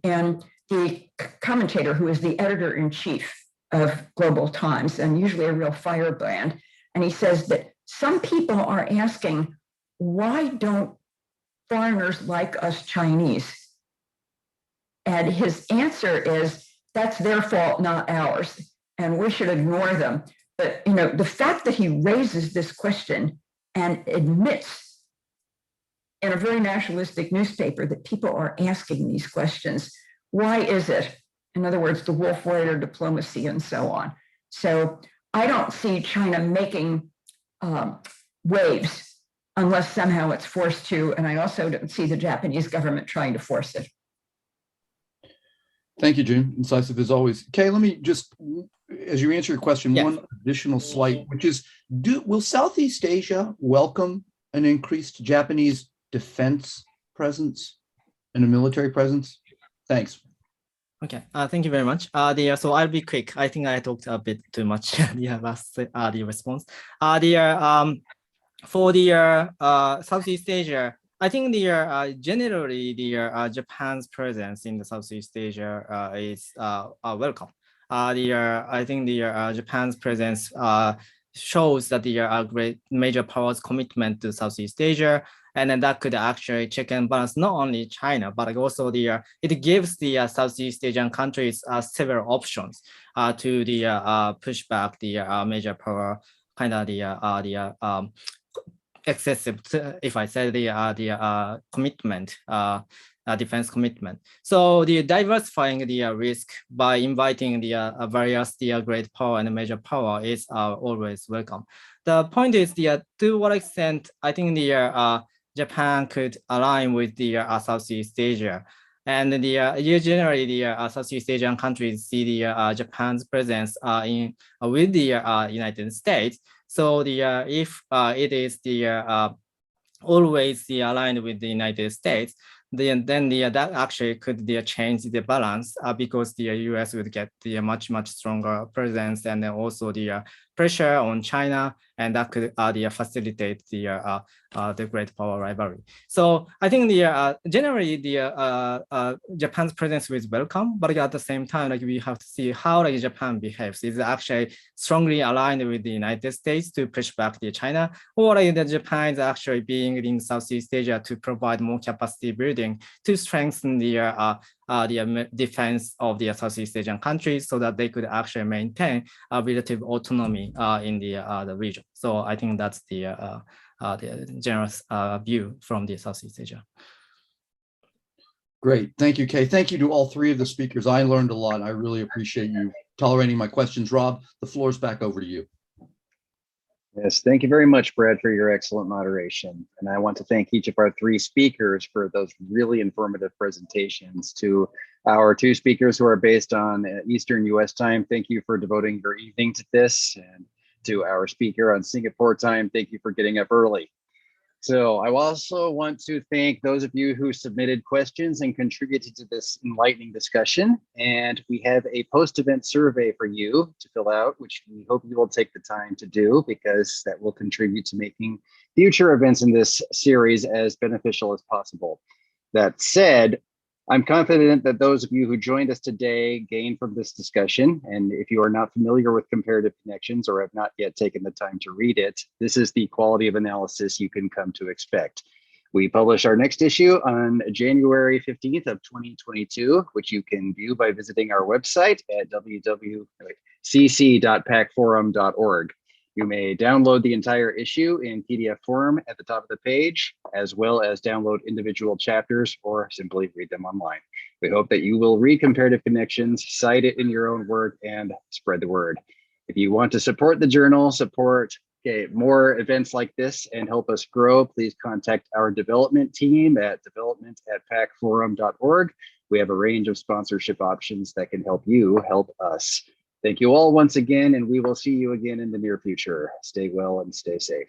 Speaker 4: And the commentator, who is the editor-in-chief of Global Times, and usually a real firebrand, and he says that some people are asking, why don't foreigners like us Chinese? And his answer is, that's their fault, not ours, and we should ignore them. But the fact that he raises this question and admits in a very nationalistic newspaper that people are asking these questions, why is it? In other words, the wolf warrior diplomacy and so on. So I don't see China making waves unless somehow it's forced to, and I also don't see the Japanese government trying to force it.
Speaker 2: Thank you, June. Incisive as always. Kay, let me just, as you answer your question,
Speaker 5: Yes.
Speaker 2: one additional slight, which is, will Southeast Asia welcome an increased Japanese defense presence and a military presence? Thanks.
Speaker 5: Okay, thank you very much. So I'll be quick. I think I talked a bit too much last the response. For the Southeast Asia, I think generally Japan's presence in the Southeast Asia is welcome. I think Japan's presence shows that the great major powers' commitment to Southeast Asia, and then that could actually check and balance not only China, but also it gives the Southeast Asian countries several options to push back the major power kind of excessive, if I say the commitment, defense commitment. So the diversifying the risk by inviting the various great power and major power is always welcome. The point is to what extent I think Japan could align with the Southeast Asia. And generally the Southeast Asian countries see the Japan's presence with the United States. So if it is always aligned with the United States, then that actually could change the balance because the US would get the much stronger presence, and then also the pressure on China, and that could facilitate the great power rivalry. So I think generally Japan's presence is welcome, but at the same time, we have to see how Japan behaves. Is it actually strongly aligned with the United States to push back China, or the Japan is actually being in Southeast Asia to provide more capacity building to strengthen the defense of the Southeast Asian countries so that they could actually maintain a relative autonomy in the region. So I think that's the generous view from the Southeast Asia.
Speaker 2: Great. Thank you, Kay. Thank you to all three of the speakers. I learned a lot. I really appreciate you tolerating my questions. Rob, the floor is back over to you.
Speaker 1: Yes, thank you very much, Brad, for your excellent moderation. And I want to thank each of our three speakers for those really informative presentations. To our two speakers who are based on Eastern US time, thank you for devoting your evening to this. And to our speaker on Singapore time, thank you for getting up early. So I also want to thank those of you who submitted questions and contributed to this enlightening discussion. And we have a post-event survey for you to fill out, which we hope you will take the time to do, because that will contribute to making future events in this series as beneficial as possible. That said, I'm confident that those of you who joined us today gained from this discussion. And if you are not familiar with Comparative Connections or have not yet taken the time to read it, this is the quality of analysis you can come to expect. We publish our next issue on January 15th of 2022, which you can view by visiting our website at www.cc.pacforum.org. You may download the entire issue in PDF form at the top of the page, as well as download individual chapters or simply read them online. We hope that you will read Comparative Connections, cite it in your own work, and spread the word. If you want to support the journal, support more events like this, and help us grow, please contact our development team at development@pacforum.org. We have a range of sponsorship options that can help you help us. Thank you all once again, and we will see you again in the near future. Stay well and stay safe.